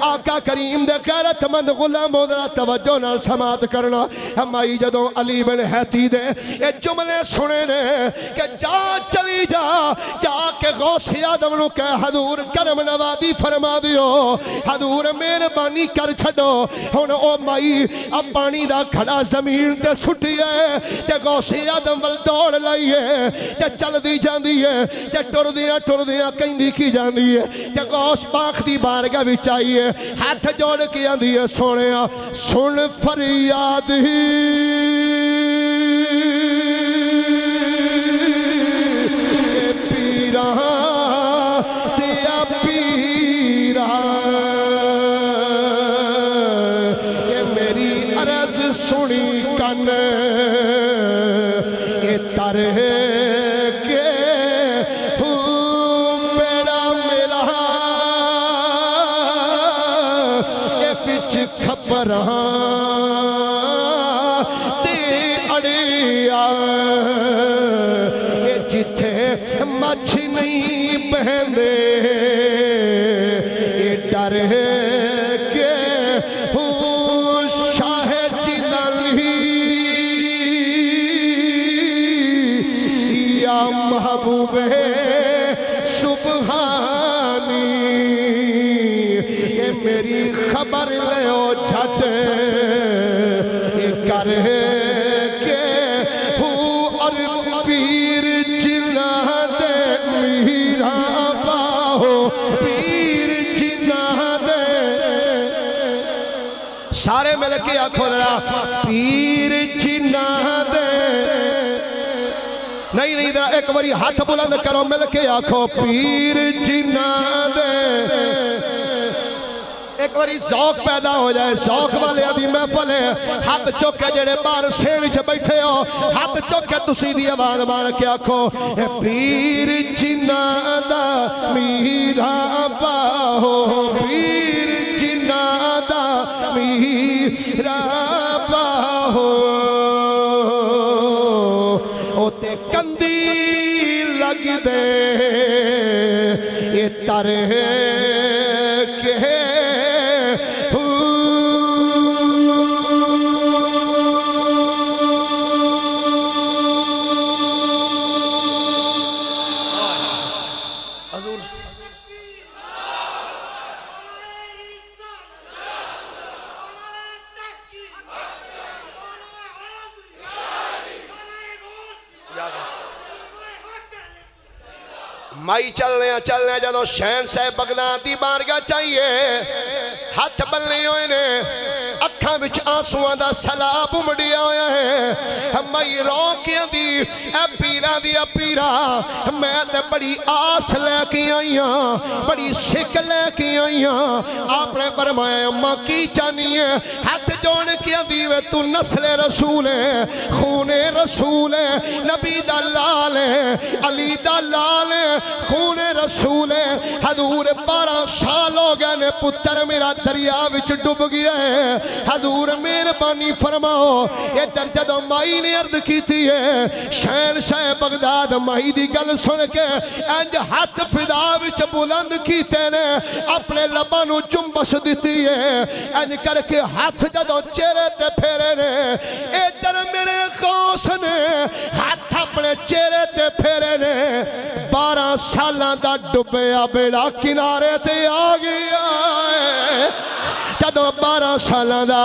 آقا کریم دے غیرت مند غلاموں ذرا توجہ نال سماعت کرنا ہمائی جدوں علی بن حیتی دے اے جملے سنے نے کہ جا چلی جا جا کے غوث آدم نو کہ حضور کرم نوازی فرما دیو حضور مہربانی کر چھڈو ہن او مائی اب پانی دا کھڑا زمین تے سٹی ہے تے غوث آدم ول دوڑ لائیے تے چل دی جاندی ہے تے ٹر دیاں کہندی کی جاندی ہے تے غوث پاک دی بارگاہ وچ آئیے ہاتھ جوڑ کے آندی ہے سونیا سن فریاد ہی پیراں تیا پیراں یہ میری عرض سنی کن یہ ترے اڑیا جتھے مچھ نہیں بہندے یہ ڈر کے شاہ چلالی یا محبوب سبحانی یہ میری خبر لے او جھٹ یہ کر کے اور پیر جنا دے میرا باہو پیر جنا دے سارے مل کے آنکھوں ذرا پیر جنا دے نہیں ذرا ایک باری ہاتھ بلند کرو مل کے آنکھوں پیر جنا دے ایک باری ذوق پیدا ہو جائے ذوق والے ابھی محفل ہے ہاتھ چوکے جڑے بار سین وچ بیٹھے ہو ہاتھ چوکے تسی دی آواز مار کے آکھو اے پیر جنہ دا میرا باہو پیر جنہ دا میرا باہو او تے کندی لگ دے یہ تر کے مائی چلنے جدو شہنشاہ بغداد دی بارگاہ چاہیے ہاتھ بلنے ہوئے نے اکھاں وچ آنسواں دا سیلاب امڑیا ہویا ہے مائی رو کے دی اے پیرا دی اے پیرا میں تے بڑی آس لے کے آئی ہاں بڑی سکھ لے کے آئی ہاں آپ نے فرمایا اماں کی چانی ہے ہاتھ جوڑ کے دی وے تو نسل رسول ہے خون رسول ہے نبی دا لال ہے علی دا لال ہے خون رسول ہے حضور 12 سال ہو گئے نے پتر میرا دریا وچ ڈوب گیا ہے حضور مہربانی فرماؤ یہ درجہ مائی نے عرض کیتی ہے شہنشاہ بغداد مائی دی گل سن کے انج ہاتھ فدا وچ بلند کیتے نے اپنے لباں نو چنبش دیتی ہے انج کر کے ہاتھ جدو چہرے تے پھیرے نے ادھر میرے غوث نے ہاتھ اپنے چہرے تے پھیرے نے 12 سالاں دا ڈبیا بیڑا کنارے تے آ گیا ہے جدو 12 سالاں دا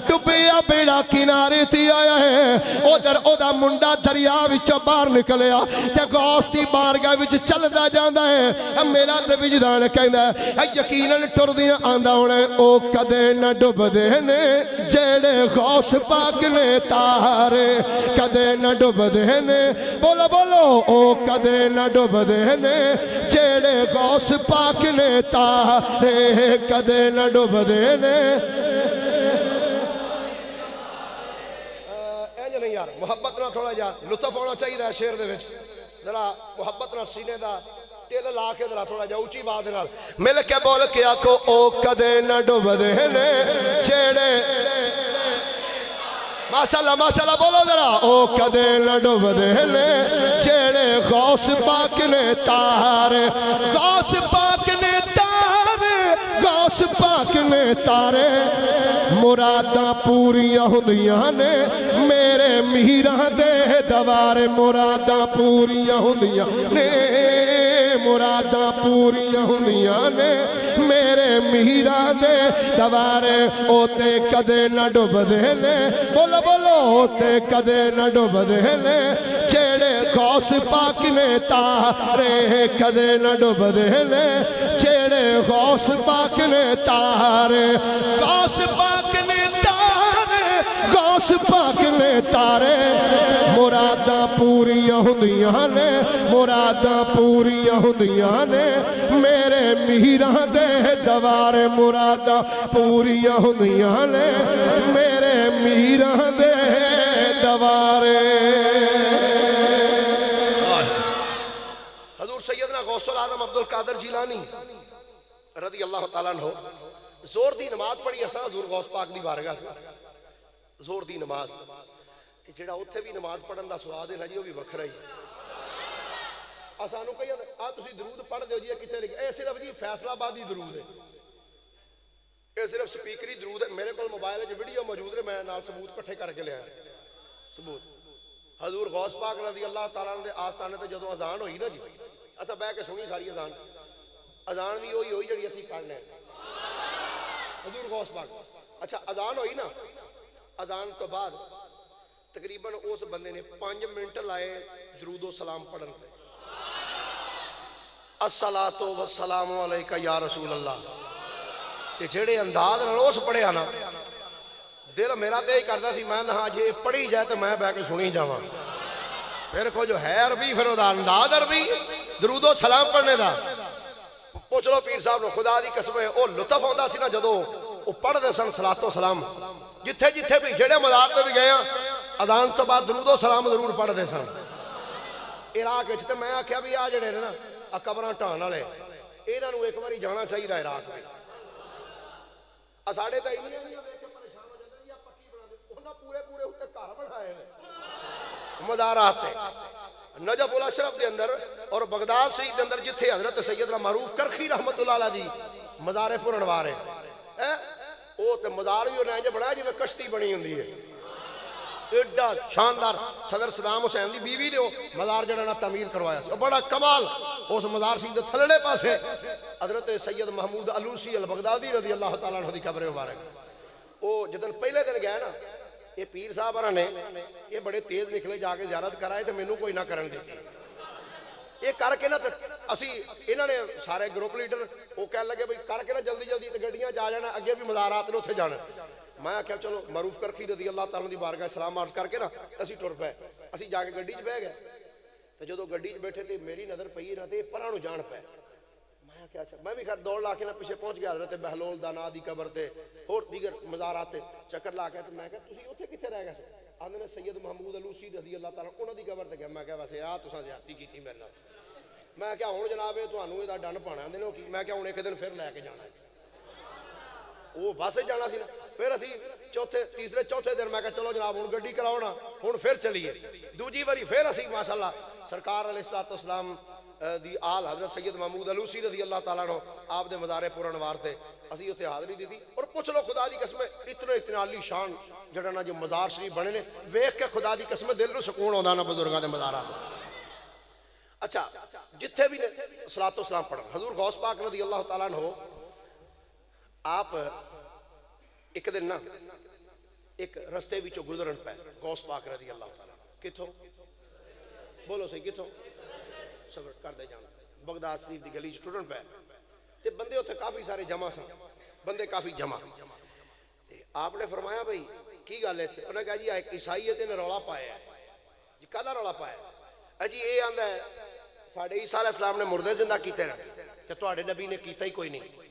ڈبیا بیڑا کنارے تے آیا ہے ادھر اودا منڈا دریا وچوں باہر نکلیا تے غوث دی بارگاہ وچ چلدا جاندا ہے میرا تے وجدان کہندا ہے یقیناً ٹردیاں آندا ہونا او کدے نہ ڈبدے نے جڑے غوث پاک نے تارے کدے نہ ڈبدے نے بولو بولو او کدے نہ ڈبدے نے جڑے غوث پاک نے تارے کدے نہ ڈبدے نے نہیں یار محبت نہ تھوڑا جا لطف ہونا چاہیے ہے شعر دے وچ ذرا محبت نہ سینے دا تیل لا کے ذرا تھوڑا جا اونچی بات نال مل کے بول کے آکھو او کدے نہ ڈوبدے نے جڑے ماشاءاللہ بولو ذرا او کدے نہ ڈوبدے نے جڑے غوث پاک نے تارے غوث پاک نے تارے غوث پاک نے تارے مراداں پوریاں ہوندیاں نے میرے میراں دے دوارے مراداں پوریاں ہوندیاں نے مراداں پوریاں ہوندیاں نے میرے میراں دے دوارے او تے کدے نہ ڈوبدے نے بولو بولو او تے کدے نہ ڈوبدے نے جڑے غوث پاک نے تارے کدے نہ ڈوبدے نے جڑے غوث پاک نے تارے غوث پاک نے تارے غوث پاک نے تارے مراداں پوریاں ہوندیاں نے مراداں پوریاں ہوندیاں نے میرے میراں دے دوارے مراداں پوریاں ہوندیاں نے میرے میراں دے دوارے حضور سیدنا غوث العظم عبدالقادر جیلانی رضی اللہ تعالیٰ عنہ زور دی نماز پڑھی اساں حضور غوث پاک دی بارگاہ زور دی نماز جڑا اوتھے بھی نماز پڑھن دا سواد ہے جی وہ بھی وکھرا ہی اسانو کہیا آ تسی درود پڑھ دیو جی کتے لکھ اے صرف جی فیصلہ آبادی درود ہے اے صرف سپیکری درود ہے میرے کول موبائل وچ ویڈیو موجود ہے میں نال ثبوت اکٹھے کر کے لیا ثبوت حضور غوث پاک رضی اللہ تعالیٰ عنہ دے آستانے تے جدوں اذان ہوئی نا جی اساں بیٹھ کے سنی ساری اذان بھی ہوئی جڑی اسی پڑھنے حضور غوث پاک اچھا اذان ہوئی نا اذان تو بعد تقریباً اس بندے نے 5 منٹ لائے درود و سلام پڑھن پہ الصلاۃ والسلام علیکہ یا رسول اللہ تے جڑے انداز نال اس پڑھیا نا دل میرا تے ہی کردا سی میں ہاں جے پڑھی جائے تو میں بیٹھ کے سنی جاواں پھر کو جو ہے عربی پھر دا انداز عربی درود و سلام پڑھنے دا پوچھ لو پیر صاحب نو خدا دی قسم ہے او لطف ہوندا سی نا جدوں او پڑھ دے سن صلاۃ و سلام جتھے جتھے بھی جڑے مزار تے بھی گئے ہاں اذان تو بعد درود و سلام ضرور پڑھ دے سن عراق وچ تے میں آکھیا بھی آ جڑے نا آ قبراں ٹھان والے انہاں نو ایک واری جانا چاہیے عراق وچ آ ساڈے تے انہاں دی ویکھ کے پریشان ہو جاندے یا پکی بنا دے انہاں پورے اوتے گھر بنائے نے مزارات تے نجف الاشرف دے اندر اور بغداد شریف دے اندر جتھے حضرت سیدنا معروف کرخی رحمت اللہ علیہ دی مزار پر انوار ہے او تے مزار بھی انہیں جو بڑا جی میں کشتی بنی ہوندی ہے ایڈا شاندار صدر صدام حسین دی بیوی نے مزار جڑا نا تعمیر کروایا سی بڑا کمال اس مزار شریف دے تھلڑے پاسے حضرت سید محمود علوسی البغدادی رضی اللہ تعالیٰ عنہ دی قبر مبارک او جدن پہلے دن گیا نا یہ پیر صاحب نے یہ بڑے تیز نکلے جا کے زیارت کرائے تو مینوں کوئی نہ کرن دیتی یہ کر کے نا اسی انہوں نے سارے گروپ لیڈر وہ کہنے لگے بھائی کر کے نا جلدی جلدی گڈیاں جا جانا اگے بھی مزارات نے اتنے جانا میں آخیا چلو معروف کرخی رضی اللہ تعالیٰ دی بارگاہ سلام عرض کر کے نا اسی ٹر پے اسی جا کے گڈی چ بہ گئے تو جدو گڈی چ بیٹھے تو میری نظر پئی نہ تو پراں نوں جان پے میں کیا اچھا میں بھی خیر دوڑ لا کے نا پیچھے پہنچ گیا حضرت بہلول دانا دی قبر تے اور دیگر مزارات تے چکر لا کے تو میں کہا تسی اوتھے کتھے رہ گئے سو آندے نے سید محمود علوسی رضی اللہ تعالیٰ انہاں دی قبر تے گیا میں کہا ویسے آ تساں زیادتی کیتی میرے نال میں کیا ہن جناب تانوں دا ڈن پانا آندے نے میں کیا ہن ایک دن پھر لے کے جانا ہے وہ بس جانا سی نا پھر اسی تیسرے چوتھے دن میں کہا چلو جناب ہن گڈی کراؤ نا ہن پھر چلیے دوجی واری پھر اسی ماشاءاللہ سرکار علیہ الصلوۃ والسلام دی آل حضرت سید محمود علوسی رضی اللہ تعالیٰ عنہ آپ دے مزار پر انوار تے اسی اتنے حاضری دی تھی اور پوچھ لو خدا دی قسم اتنے عالی شان جڑا نا جو مزار شریف بنے نے ویکھ کے خدا دی قسم دل نو سکون ہوندا نا بزرگاں دے مزارات اچھا جتھے بھی نے صلاۃ و سلام پڑھن حضور غوث پاک رضی اللہ تعالیٰ عنہ آپ ایک دن نا ایک رستے وچوں گزرن پے غوث پاک رضی اللہ تعالیٰ کتھوں بولو صحیح کتھوں سفر کر دے جانا بغداد شریف دی گلی ٹرن پے تے بندے اتنے کافی سارے جمع سن بندے کافی جمع تے آپ نے فرمایا بھائی کی گل ہے تھے انہوں نے کہا جی ایک عیسائیت نے رولا پایا ہے جی کہدا رولا پایا اجی یہ آندا ہے ساڈے عیسیٰ علیہ السلام نے مردے زندہ کیتے ہیں تے تواڈے نبی نے کیتا ہی کوئی نہیں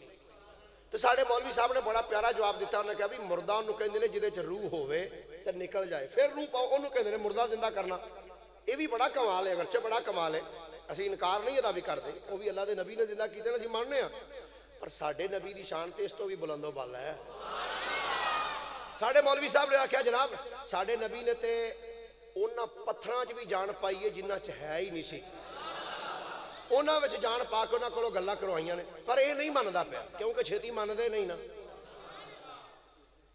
تو ساڈے مولوی صاحب نے بڑا پیارا جواب دیتا انہوں نے کہا بھی مردہ انہوں کہندے نے جدے چ روح ہوے تے نکل جائے پھر روح پاؤ انہوں کہندے نے مردہ زندہ کرنا یہ بھی بڑا کمال ہے اگرچہ بڑا کمال ہے اسی انکار نہیں ادا بھی کرتے وہ بھی اللہ دے نبی نے زندہ کیتے ہیں اسی ماننے ہیں پر ساڈے نبی دی شان تے اس تو بھی بلند و بالا ہے ساڈے مولوی صاحب نے آکھیا جناب ساڈے نبی نے تے انہاں پتھراں چ بھی جان پائی ہے جنہاں چ ہے ہی نہیں سی انہاں وچ جان پا کے انہاں کولوں گلاں کروائیاں نے پر اے نہیں مندا پیا کیونکہ چھتی مندے نہیں نا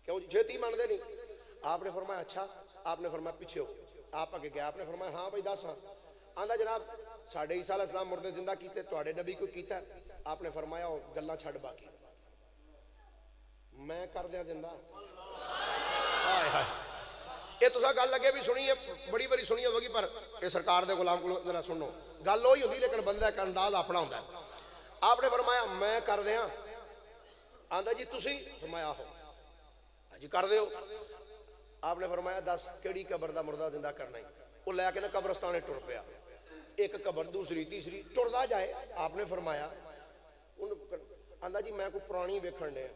کیوں چھتی مندے نہیں آپ نے فرمایا اچھا آپ نے فرمایا پیچھے ہو آپ اگے گیا آپ نے فرمایا ہاں بھائی دس ہاں آندا جناب ساڈے عیسیٰ علیہ السلام مردے زندہ کیتے تواڈے نبی کو کیتا ہے آپ نے فرمایا گلاں چھڈ باقی میں کر دیاں زندہ ہائے ہائے یہ تساں گل لگے بھی سنی ہے بڑی بڑی سنی ہوگی پر یہ سرکار دے غلام کو ذرا سنو گل وہی ہوندی لیکن بندہ کا انداز اپنا ہوندا ہے آپ نے فرمایا میں کر دیاں آندا جی تسی فرمایا ہو جی کر دیو آپ نے فرمایا دس کیڑی قبر دا مردہ زندہ کرنا ہے وہ لے کے نا قبرستانے ٹر پیا ایک قبر دوسری تیسری ٹردا جائے آپ نے فرمایا آندا جی میں کوئی پرانی ویکھن دے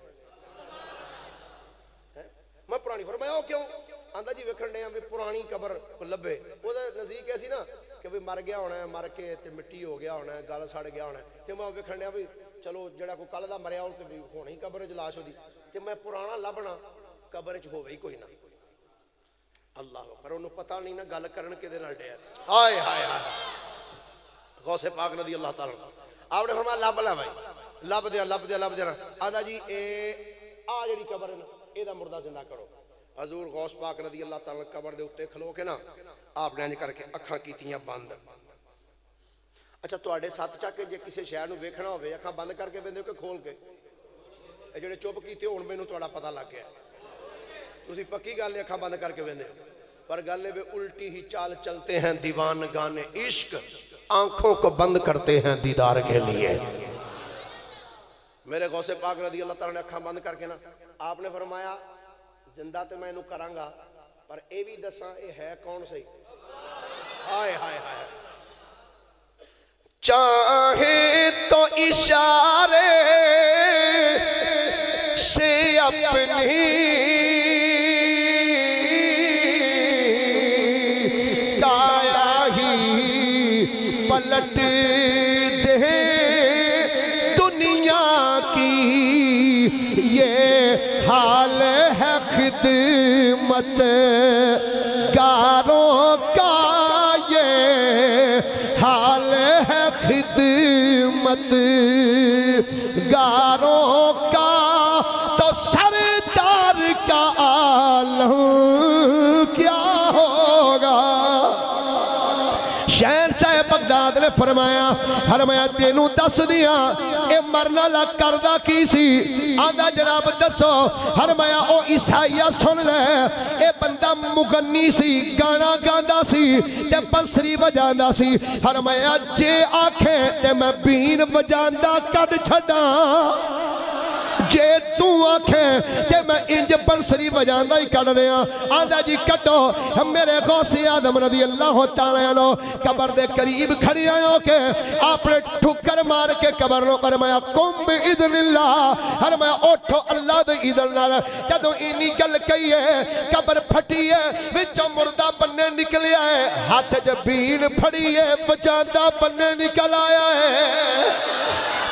میں پرانی فرمایا وہ کیوں آندا جی ویکھن دے بھی پرانی قبر لبے وہ نزدیک ایسی نا کہ بھی مر گیا ہونا ہے مر کے تے مٹی ہو گیا ہونا ہے گل سڑ گیا ہونا ہے تے میں ویکھن دیا بھی چلو جڑا کوئی کل دا مریا تے بھی ہونی ہی قبر وچ لاش ہوندی تے میں پرانا لبنا قبر وچ ہوے ہی کوئی نہ اللہ پر انہوں پتہ نہیں نا گل کرن کدے نال ڈیا ہائے ہائے ہائے غوث پاک رضی اللہ تعالی آپ نے فرمایا لب لے بھائی لب دیا آندا جی اے آ جڑی قبر ہے نا اے دا مردہ زندہ کرو حضور غوث پاک رضی اللہ تعالی قبر دے اوتے کھلو کے نا آپ نے انج کر کے اکھاں کیتیاں بند اچھا تواڈے سات چا کے جے کسے شے نوں ویکھنا ہوے اکھاں بند کر کے ویندے ہو کہ کھول کے اے جڑے چپ کیتے ہن مینوں تہاڈا پتہ لگ گیا تسی پکی گل اکھاں بند کر کے ویندے پر گل ہے الٹی ہی چال چلتے ہیں دیوان گانے عشق آنکھوں کو بند کرتے ہیں دیدار کے لیے میرے غوث پاک رضی اللہ تعالیٰ نے اکھاں بند کر کے نا آپ نے فرمایا زندہ تے میں انہوں کراں گا پر اے بھی دساں اے ہے کون سی ہائے ہائے ہائے چاہے تو اشارے سے اپنی کایا ہی پلٹ دے دنیا کی یہ حال ہے خدمت گاروں کا یہ مت گاروں کا تو سردار کا عالم کیا ہوگا؟ شہنشاہ بغداد نے فرمایا تینوں دس دیا اے مرنا لگ کردہ کی سی؟ آدھا جناب دسو۔ فرمایا او عیسائیہ سن لے، اے بندہ مغنی سی، گانا گاندہ سی تے بنسری بجاندہ سی۔ فرمایا جے آنکھیں تے میں بین بجاندہ کڈ چھڑا، جے تو آنکھیں تے میں انج بنسری بجاندہ ہی کڑ دیا۔ آدھا جی کٹو۔ میرے غوث آدم رضی اللہ تعالیٰ عنہ قبر دے قریب کھڑی آئیں کہ آپ نے ٹھکر مار کے قبر نو فرمایا قم بإذن اللہ، فرمایا اٹھو اللہ دے اذن نال۔ جدوں اینی گل کہی ہے قبر پھٹی ہے، وچوں مردہ بننے نکل آئے، ہاتھ جبین پھڑی ہے، بچاندہ بننے نکل آیا ہے۔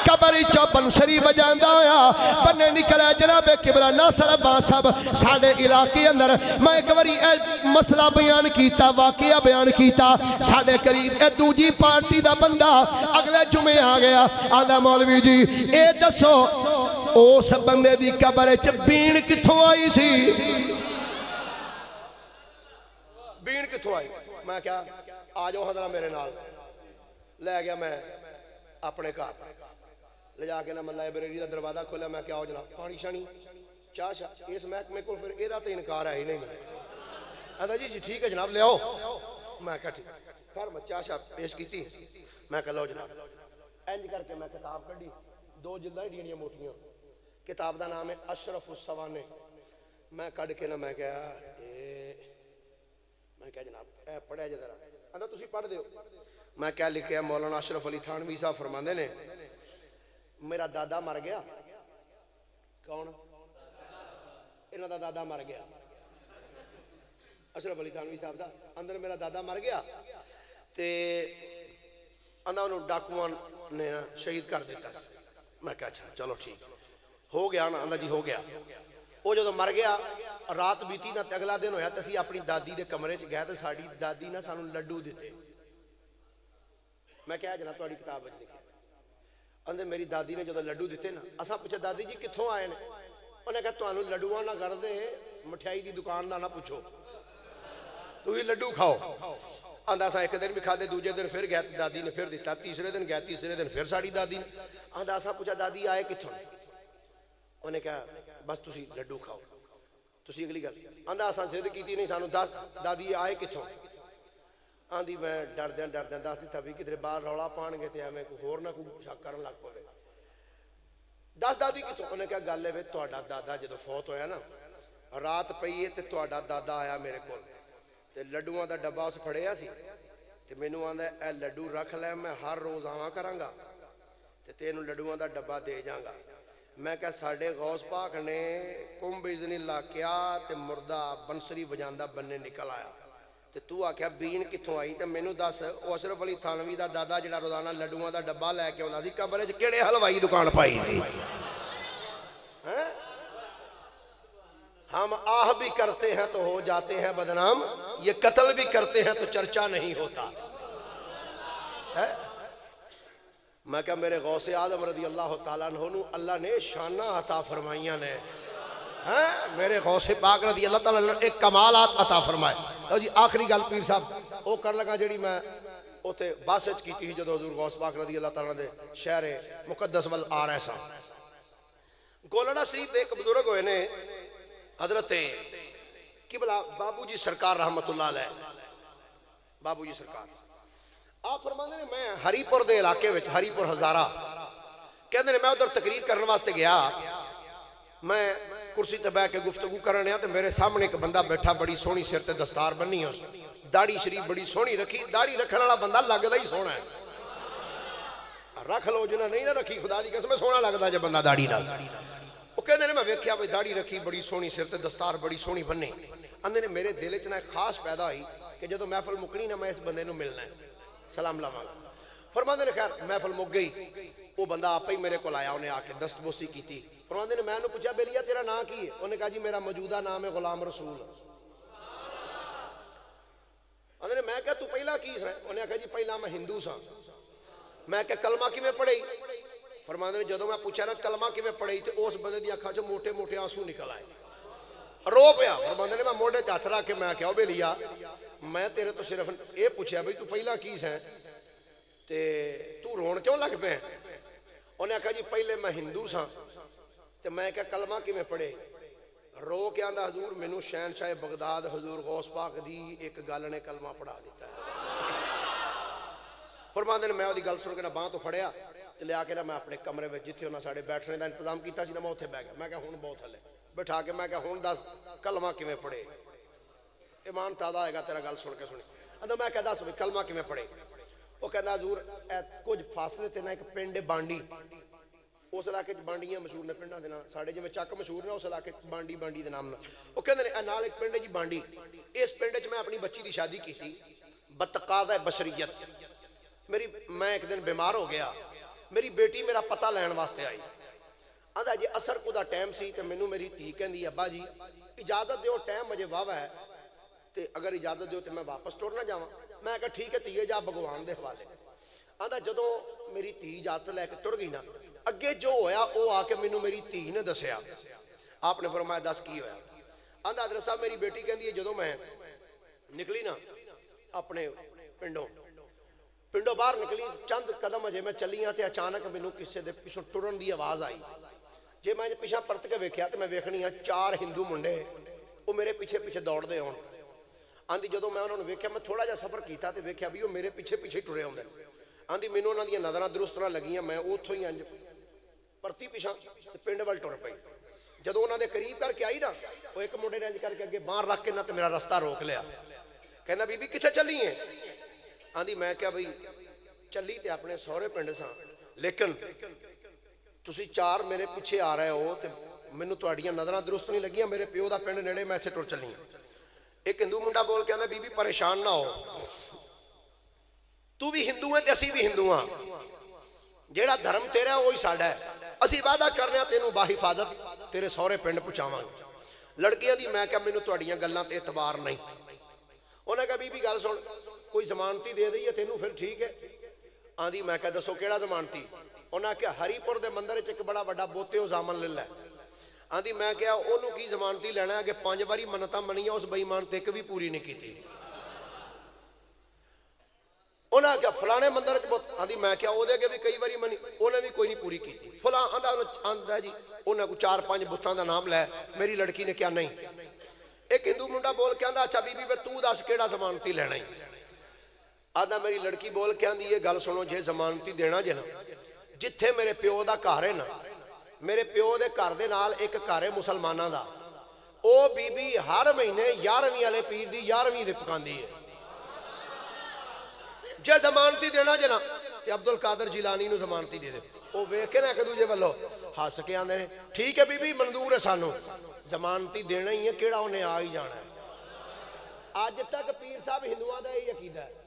قبر چو بنسری بجاندہ ہویا بننے نکلا جناب قبلہ ناصر عباس صاحب ساڑھے علاقے اندر میں ایک باری مسئلہ بیان کیتا، واقعہ بیان کیتا، ساڑھے قریب دوجی پارٹی دا بندہ اگلے جمعے آ گیا، آدھا مولوی جی اے دسو اس بندے دی قبر چ بین کتھوں آئی سی؟ بین کتھوں آئی؟ میں کیا آجو حضرہ میرے نال لے گیا، میں اپنے گھر لے جا کے نا ملا لائبریری دا دروازہ کھولا، میں کیا ہو جناب پانی شانی چاہ شاہ اس محکمے کو پھر ایدہ تے انکار ہے ہی نہیں۔ آدھا جی ٹھیک ہے جناب لے آؤ، میں کہا ٹھیک پھر میں چاہ شاہ پیش کی تھی، میں کہا لو جناب اینج کر کے میں کتاب کڑی، 2 جلدیں ڈیڑیاں موٹیاں، کتاب دا نام ہے اشرف السوانے۔ میں کڑ کے نا میں کہا جناب اے پڑھے جا ذرا، آدھا تسی پڑھ دیو۔ میں کیا لکھے مولانا اشرف علی تھانوی صاحب فرماندے نے میرا دادا مر گیا۔ کون؟ انہاں دا دادا مر گیا، اشرف علی تھانوی صاحب دا اندر میرا دادا مر گیا تے اندر انہوں ڈاکوان نے شہید کر دیتا سی۔ میں کہا اچھا چلو ٹھیک ہو گیا نا، اندر جی ہو گیا۔ وہ جو مر گیا رات بیتی نا تے اگلا دن ہویا تے اسی اپنی دادی دے کمرے چ گیا تے ساڑی دادی نا سانوں لڈو دیتے۔ میں کہا جناب تہاڈی کتاب وچ لکھیا، اندر میری دادی نے جو لڈو دیتے نا، اساں پوچھا دادی جی کتھوں آئے نے؟ انہیں کہا تانوں لڈوواں نہ کر دے مٹھائی دی دکان دا نہ پوچھو، تو ہی لڈو کھاؤ۔ آندہ اساں ایک دن بھی کھا دے، دوجے دن پھر گیا دادی نے پھر دیتا، تیسرے دن گیا تیسرے دن پھر ساڑی دادی نے۔ آندہ اساں پوچھا دادی آئے کتھوں؟ انہیں کہا بس تسی لڈو کھاؤ، تسی اگلی گل۔ آندہ اساں ضد کیتی نہیں سانوں دس دادی آئے کتھوں؟ آندھی میں ڈردیاں دس دی تھا بھی کدھر باہر رولا پان گے تے میں کوئی ہور نہ کوئی شک کرن لگ پوے۔ دس دادی کتھوں؟ انہیں کہا گل ہے تہاڈا دادا جدوں فوت ہویا نا رات پئی ہے تے تہاڈا دادا آیا میرے کول تے لڈوواں دا ڈبا اس پھڑیا سی تے مینوں آندا اے لڈو رکھ لے میں ہر روز آواں کراں گا تے تینوں لڈوواں دا ڈبا دے جاں گا۔ میں کہا ساڈے غوث پاک نے قم بإذن اللہ کیا تے مردہ بنسری بجاندہ بننے نکل آیا تے تو آکھیا بین کتھوں آئی تے مینوں دس او اشرف علی تھانوی دا دادا جڑا روزانہ لڈوواں دا ڈبا لے کے اوندا سی قبر وچ کیڑے حلوائی دکان پائی سی؟ ہم آہ بھی کرتے ہیں تو ہو جاتے ہیں بدنام، یہ قتل بھی کرتے ہیں تو چرچا نہیں ہوتا۔ میں کہا میرے غوث اعظم رضی اللہ تعالیٰ عنہ اللہ نے شانہ عطا فرمائیاں نے، میرے غوث پاک رضی اللہ تعالیٰ عنہ ایک کمالات عطا فرمائے۔ تو جی آخری گل پیر صاحب او کر لگا جڑی میں اوتے باسچ کی تھی جدو حضور غوث پاک رضی اللہ تعالیٰ دے شہر مقدس وال آ رہے سا۔ گولڑا شریف ایک بزرگ ہوئے نے حضرت قبلہ بابو جی سرکار رحمت اللہ علیہ، بابو جی سرکار آپ فرماندے نے میں ہری پور دے علاقے وچ ہری پور ہزارہ کہندے نے میں ادھر تقریر کرنے واسطے گیا، میں کرسی تے بیٹھ کے گفتگو کرنے تے میرے سامنے ایک بندہ بیٹھا بڑی سونی سر تے دستار بنی اس داڑھی شریف بڑی سونی رکھی، داڑھی رکھنے والا بندہ لگدا ہی سونا ہے، رکھ لو جنہاں نہیں نہ رکھی خدا دی قسم سونا لگدا جے بندہ داڑھی نال۔ وہ کہندے نے میں ویکھیا بھئی داڑھی رکھی بڑی سونی سر تے دستار بڑی سونی بنی، اندے نے میرے دل وچ نہ ایک خاص پیدا ہوئی کہ جدوں محفل مکنی نہ میں اس بندے نو ملنا ہے، سلام لاواں۔ فرماندے نے خیر محفل مک گئی، وہ بندہ آپ ہی میرے کو آیا، انہیں آ کے دستبوسی کی تھی۔ فرماندے نے میں نے پوچھا بیلیا تیرا نام کی ہے؟ انہیں کہا جی میرا موجودہ نام ہے غلام رسول۔ انہیں میں کہا تو پہلا کی سا؟ انہیں کہا جی پہلا میں ہندو سا۔ میں کہا کلمہ کی میں پڑھے؟ فرماندے نے جدوں میں پوچھا نا کلمہ کیویں پڑھی تے اس بندے دی اکھاں چوں موٹے موٹے آنسو نکل آئے رو پیا فرماندے نے میں موڑے تے ہاتھ رکھ کے میں کہیا او بیلیا میں تیرے تو صرف یہ پوچھا بھئی تو پہلا کی سیں تے تو رون کیوں لگ پے انہیں کہا جی پہلے میں ہندو ساں تے میں کہا کلمہ کیویں پڑھے رو کے آندا حضور مینوں شہنشاہ بغداد حضور غوث پاک دی ایک گل نے کلمہ پڑھا دیتا ہے فرماندے نے میں دی گل سن کے نہ باں تو پھڑیا تے لیا کے نہ میں اپنے کمرے وچ جتھے انہاں ساڈے بیٹھنے دا انتظام کیتا سی نہ میں اوتھے بیٹھ گیا میں کہا ہن بہت ہلے بٹھا کے میں کہا ہن دس کلمہ کیویں پڑھے ایمان تازہ آئے گا تیرا گل سن کے سنی اندر میں کہا دس بھئی کلمہ کیویں پڑھے وہ کہنا حضور کچھ فاصلے تے نہ ایک پنڈ بانڈی اس علاقے بانڈیاں مشہور نے پنڈاں دے نام ساڈے جویں چک مشہور نے اس علاقے بانڈی بانڈی دے نام وہ کہندے نے نال ایک پنڈ جی بانڈی اس پنڈ وچ میں اپنی بچی دی شادی کیتی بتقاضۂ بشریت میں ایک دن بیمار ہو گیا میری بیٹی میرا پتہ لین واسطے آئی آندا جی اثر کو دا ٹائم سی تے مینوں میری دھی کہندی ابا جی اجازت دیو ٹائم مجھے واوا ہے تے اگر اجازت دیو تے میں واپس ٹر نہ جاواں میں کہا ٹھیک ہے تیے جا بھگوان دے حوالے آندا جدوں میری دھی اجازت لے کے ٹر گئی نا اگے جو ہویا او آ کے مینوں میری دھی نے دسیا آپ نے فرمایا دس کی ہویا آندا حضرت صاحب میری بیٹی کہندی ہے جدوں میں نکلی نا اپنے پنڈوں باہر نکلی چند قدم اجے میں چلیاں تے اچانک مینوں کسے دے پیچھوں ٹرن دی آواز آئی جے میں پیچھے پرت کے ویکھیا تے میں ویکھنی ہاں 4 ہندو منڈے وہ میرے پیچھے پیچھے دوڑ دے ہون آندی جدوں میں انہوں نے ویکھیا میں تھوڑا جا سفر کیتا تے ویکھیا بھی وہ میرے پیچھے پیچھے ٹرے ہوندے آندی مینوں انہاں دی نظراں درست نہ لگیاں میں اوتھوں ہی انج پرتی پیچھے تے پنڈ ول ٹر پئی جدوں انہاں دے قریب کر کے آئی نا وہ ایک منڈے نے انج کر کے اگے باہر رکھ کے نہ تے میرا رستہ روک لیا کہندا بی بی کتھے چلی ہیں آندی میں کہا بھئی چلی تے اپنے سہرے پنڈ ساں لیکن تسی 4 میرے پیچھے آ رہے ہو تے مینوں تہاڈیاں نظراں درست نہیں لگیاں میرے پیو دا پنڈ نیڑے میں ایتھے ٹر چلی ہوں ایک ہندو منڈا بول کے آندا بی بی پریشان نہ ہو تو بھی ہندو ہے تے اسی بھی ہندو ہاں جیڑا دھرم تیرا وہی ساڈا ہے اسی وعدہ کرنے ہاں تینوں با حفاظت تیرے سہرے پنڈ پہنچاواں لڑکیاں دی میں کہا مینوں تہاڈیاں گلاں تے اعتبار نہیں انہاں کہا بی بی گل سن کوئی ضمانتی دے دئیے تینوں پھر ٹھیک ہے آندی میں کہا دسو کیڑا ضمانتی انہاں کہا ہری پور دے مندر وچ ایک بڑا بڑا بوتے او زامن لے لے آندی میں کہا اونوں کی ضمانتی لینا ہے کہ 5 باری منتاں منیاں اس بے ایمان تے ایک بھی پوری نہیں کیتی انہاں کہا فلانے مندر وچ بت آندی میں کہا او دے اگے بھی کئی باری منی انہاں بھی کوئی نہیں پوری کیتی فلاں آندا جی انہاں کو 4-5 بتاں دا نام لے میری لڑکی نے کیا نہیں ایک ہندو منڈا بول کے آندا اچھا بی بی تو دس کیڑا ضمانتی لینا ہے آدھا میری لڑکی بول کے آندی یہ گل سنو جے ضمانتی دینا جے نا جتھے میرے پیو دا گھر ہے نا میرے پیو دے گھر دے نال ایک گھر ہے مسلماناں دا او بی بی ہر مہینے 11ویں والے پیر دی 11ویں دے پکاندی ہے جے ضمانتی دینا جے نا تے عبدالقادر جیلانی نو ضمانتی دے دے او ویکھ کے نہ ایک دوجے والو ہس کے آندے نے ٹھیک ہے بی بی منظور ہے سانو ضمانتی دینا ہی ہے کیڑا انہیں آ ہی جانا ہے آج تک پیر صاحب ہندوؤں دا یہی عقیدہ ہے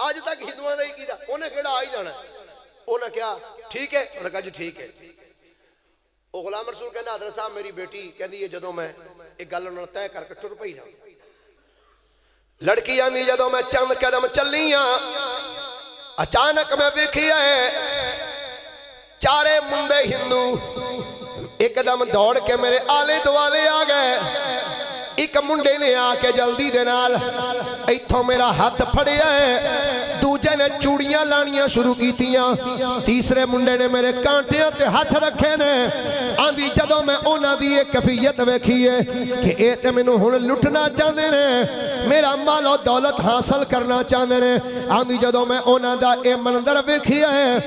آج تک ہندوؤں دا ہی عقیدہ انہیں کیڑا آ ہی جانا ہے انہیں کیا ٹھیک ہے انہیں کہا جی ٹھیک ہے وہ غلام رسول کہندہ حضرت صاحب میری بیٹی کہندی ہے جدوں میں ایک گل انہوں نے طے کر کے ٹر پئی نا لڑکی آندی جدوں میں چند قدم چلیاں اچانک میں ویکھیا ہے 4 منڈے ہندو ایک دم دوڑ کے میرے آلے دوالے آ گئے ایک منڈے نے آ کے جلدی دے نال ایتھوں میرا ہاتھ پھڑیا ہے دوجے نے چوڑیاں لانیاں شروع کیتیاں تیسرے منڈے نے میرے کانٹیاں تے ہاتھ رکھے نے آندی جدوں میں انہاں دی ایک کیفیت ویکھی ہے کہ اے تے مینوں ہن لٹنا چاہندے نے میرا مال و دولت حاصل کرنا چاہندے نے آندی جدوں میں انہاں دا اے منظر ویکھیا ہے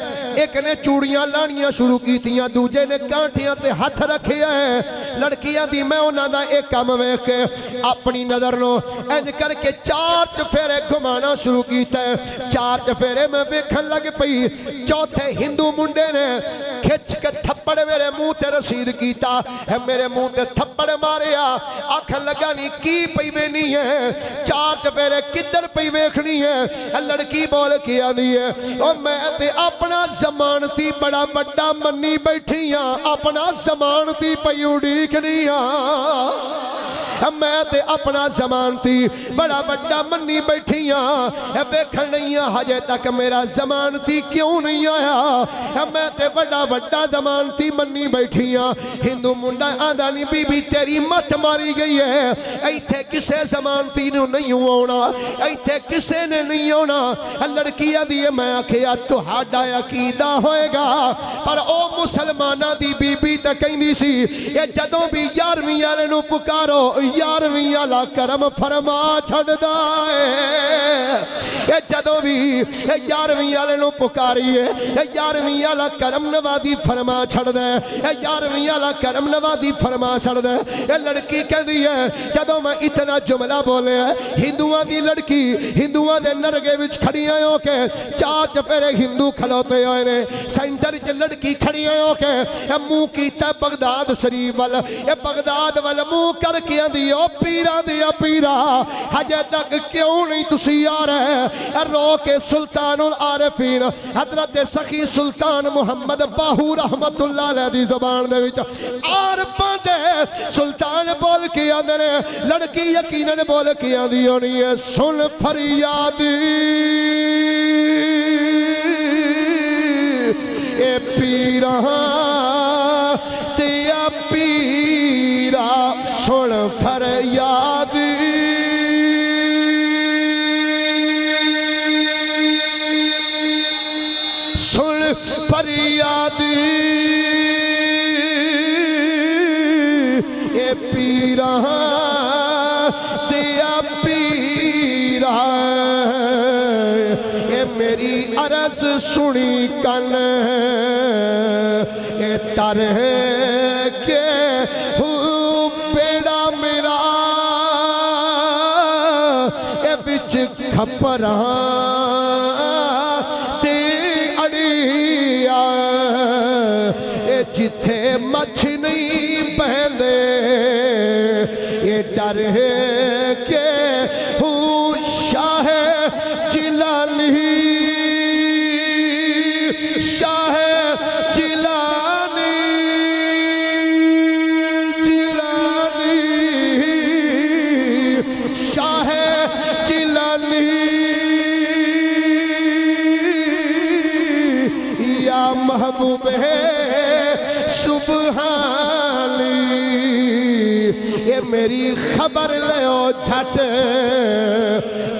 ایک نے چوڑیاں لانیاں شروع کیتیاں دوجے نے کانٹیاں تے ہاتھ رکھے ہے لڑکیاں دی میں انہاں دا ایک کام ویکھ کے اپنی نظر نو انج کر کے 4 چفیرے گھمانا شروع کیتا ہے 4 چفیرے میں ویکھن لگ پئی چوتھے ہندو منڈے نے کھچ کے تھپڑ میرے منہ تے رسید کیتا ہے میرے منہ تے تھپڑ ماریا آنکھ لگا نہیں کی پئی وینی ہے 4 چفیرے کدھر پئی ویکھنی ہے لڑکی بول کے آندی ہے او میں تے اپنا زمانتی بڑا بڑا منی بیٹھی ہاں اپنا زمانتی پئی اڑیکنی ہاں میں تے اپنا ضمانتی بڑا بڑا منی بیٹھی ہاں ویکھن نہیں ہجے تک میرا ضمانتی کیوں نہیں آیا میں تے بڑا بڑا ضمانتی منی بیٹھی ہاں ہندو منڈا آندا نہیں بی بی تیری مت ماری گئی ہے ایتھے کسے ضمانتی نو نہیں ہونا ایتھے کسے نے نہیں ہونا لڑکی آدھی میں آکھیا تہاڈا عقیدہ ہوئے گا پر او مسلمانہ دی بی بی تے کہندی سی یہ جدوں بھی 11ویں والے نو پکارو 11ویں والا کرم فرما چھڑدا ہے یہ جدوں بھی 11ویں والے نو پکاریے 11ویں والا کرم نوازی فرما چھڑدا ہے 11ویں والا کرم نوازی فرما چھڑدا ہے یہ لڑکی کہندی ہے جدوں میں اتنا جملہ بولے ہندوؤں دی لڑکی ہندوؤں دے نرگے وچ کھڑیاں ہو کے 4 چپیرے ہندو کھلوتے ہوئے نے سینٹر چ لڑکی کھڑیاں ہو کے منہ کیتا بغداد شریف وال یہ بغداد وال منہ کر کے آندی او پیرا دیا پیرا ہجے تک کیوں نہیں تسی آ رہے رو کے سلطان العارفین حضرت سخی سلطان محمد باہو رحمت اللہ علیہ دی زبان دے وچ عارفاں دے سلطان بول کے آندے نے لڑکی یقیناً بول کے آندی ہونی ہے سن فریادی اے پیرا تیا پیرا سن فریاد سن فریاد اے پیرا تیا پیرا اے میری عرض سنی کن اے ترہ کے ہو پیڑا میرا اے بچ کھپران تے اڑیا اے جتھے مچھ نہیں پہندے اے ڈر ہے کہ ہوں شاہ جیلانی شاہ جیلانی جیلانی شاہ جیلانی یا محبوب ہے سبحانی یہ میری خبر لیو جھٹ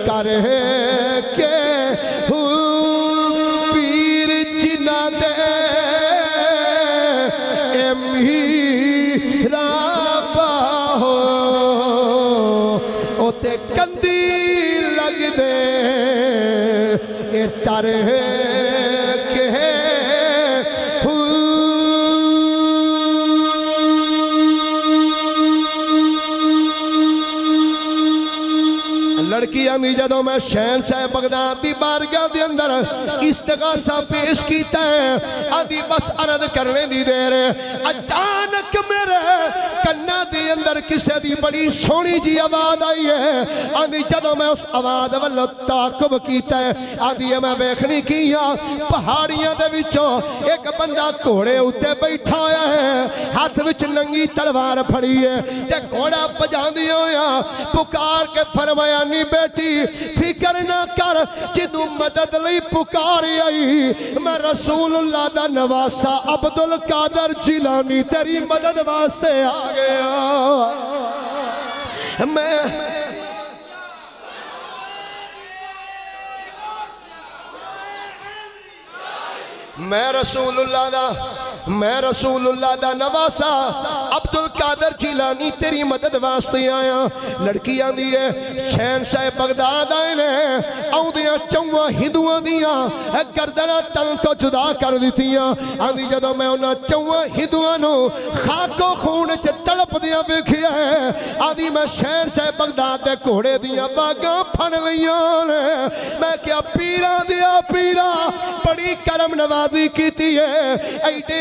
کر کے پیر جنا دے اے میرا باہو او تے کندی لگ دے اے ترہ کے لڑکی آندی جدوں میں شہنشاہ بغداد دی بارگاہ دے اندر استغاثہ پیش کیتا ہے آندی بس عرض کرنے دی دیر اچانک میرے کنا دی اندر کسے دی بڑی سونی جی آواز آئی ہے آندی جدوں میں اس آواز والو تعقب کیتا ہے آندی میں بیکھنی کیا پہاڑیاں دے وچوں ایک بندہ گھوڑے اتے بیٹھا ہویا ہے ہاتھ وچ ننگی تلوار پھڑی ہے تے گھوڑا پجاندی ہویا پکار کے فرمایا نہیں بیٹی فکر نہ کر جنوں مدد لئی پکاری آئی میں رسول اللہ دا نواسا عبدالقادر جیلانی تیری مدد واسطے آ گیا میں رسول اللہ دا نواسا عبدالقادر جیلانی تیری مدد واسطے آیا لڑکی آندی ہے شہنشاہ بغداد آئے نے آؤں دیاں چوہاں ہندوؤں دیاں گردنہ ٹن تو جدا کر دیتیاں آندی جدو میں انہاں چوہاں ہندوؤں نو خاک و خون چ تڑپ دیاں بکھیا ہے آندی میں شہنشاہ بغداد دے گھوڑے دیاں باگاں پھن لیاں نے میں کیا پیرا دیا پیرا بڑی کرم نوازی کیتی ہے ایڈے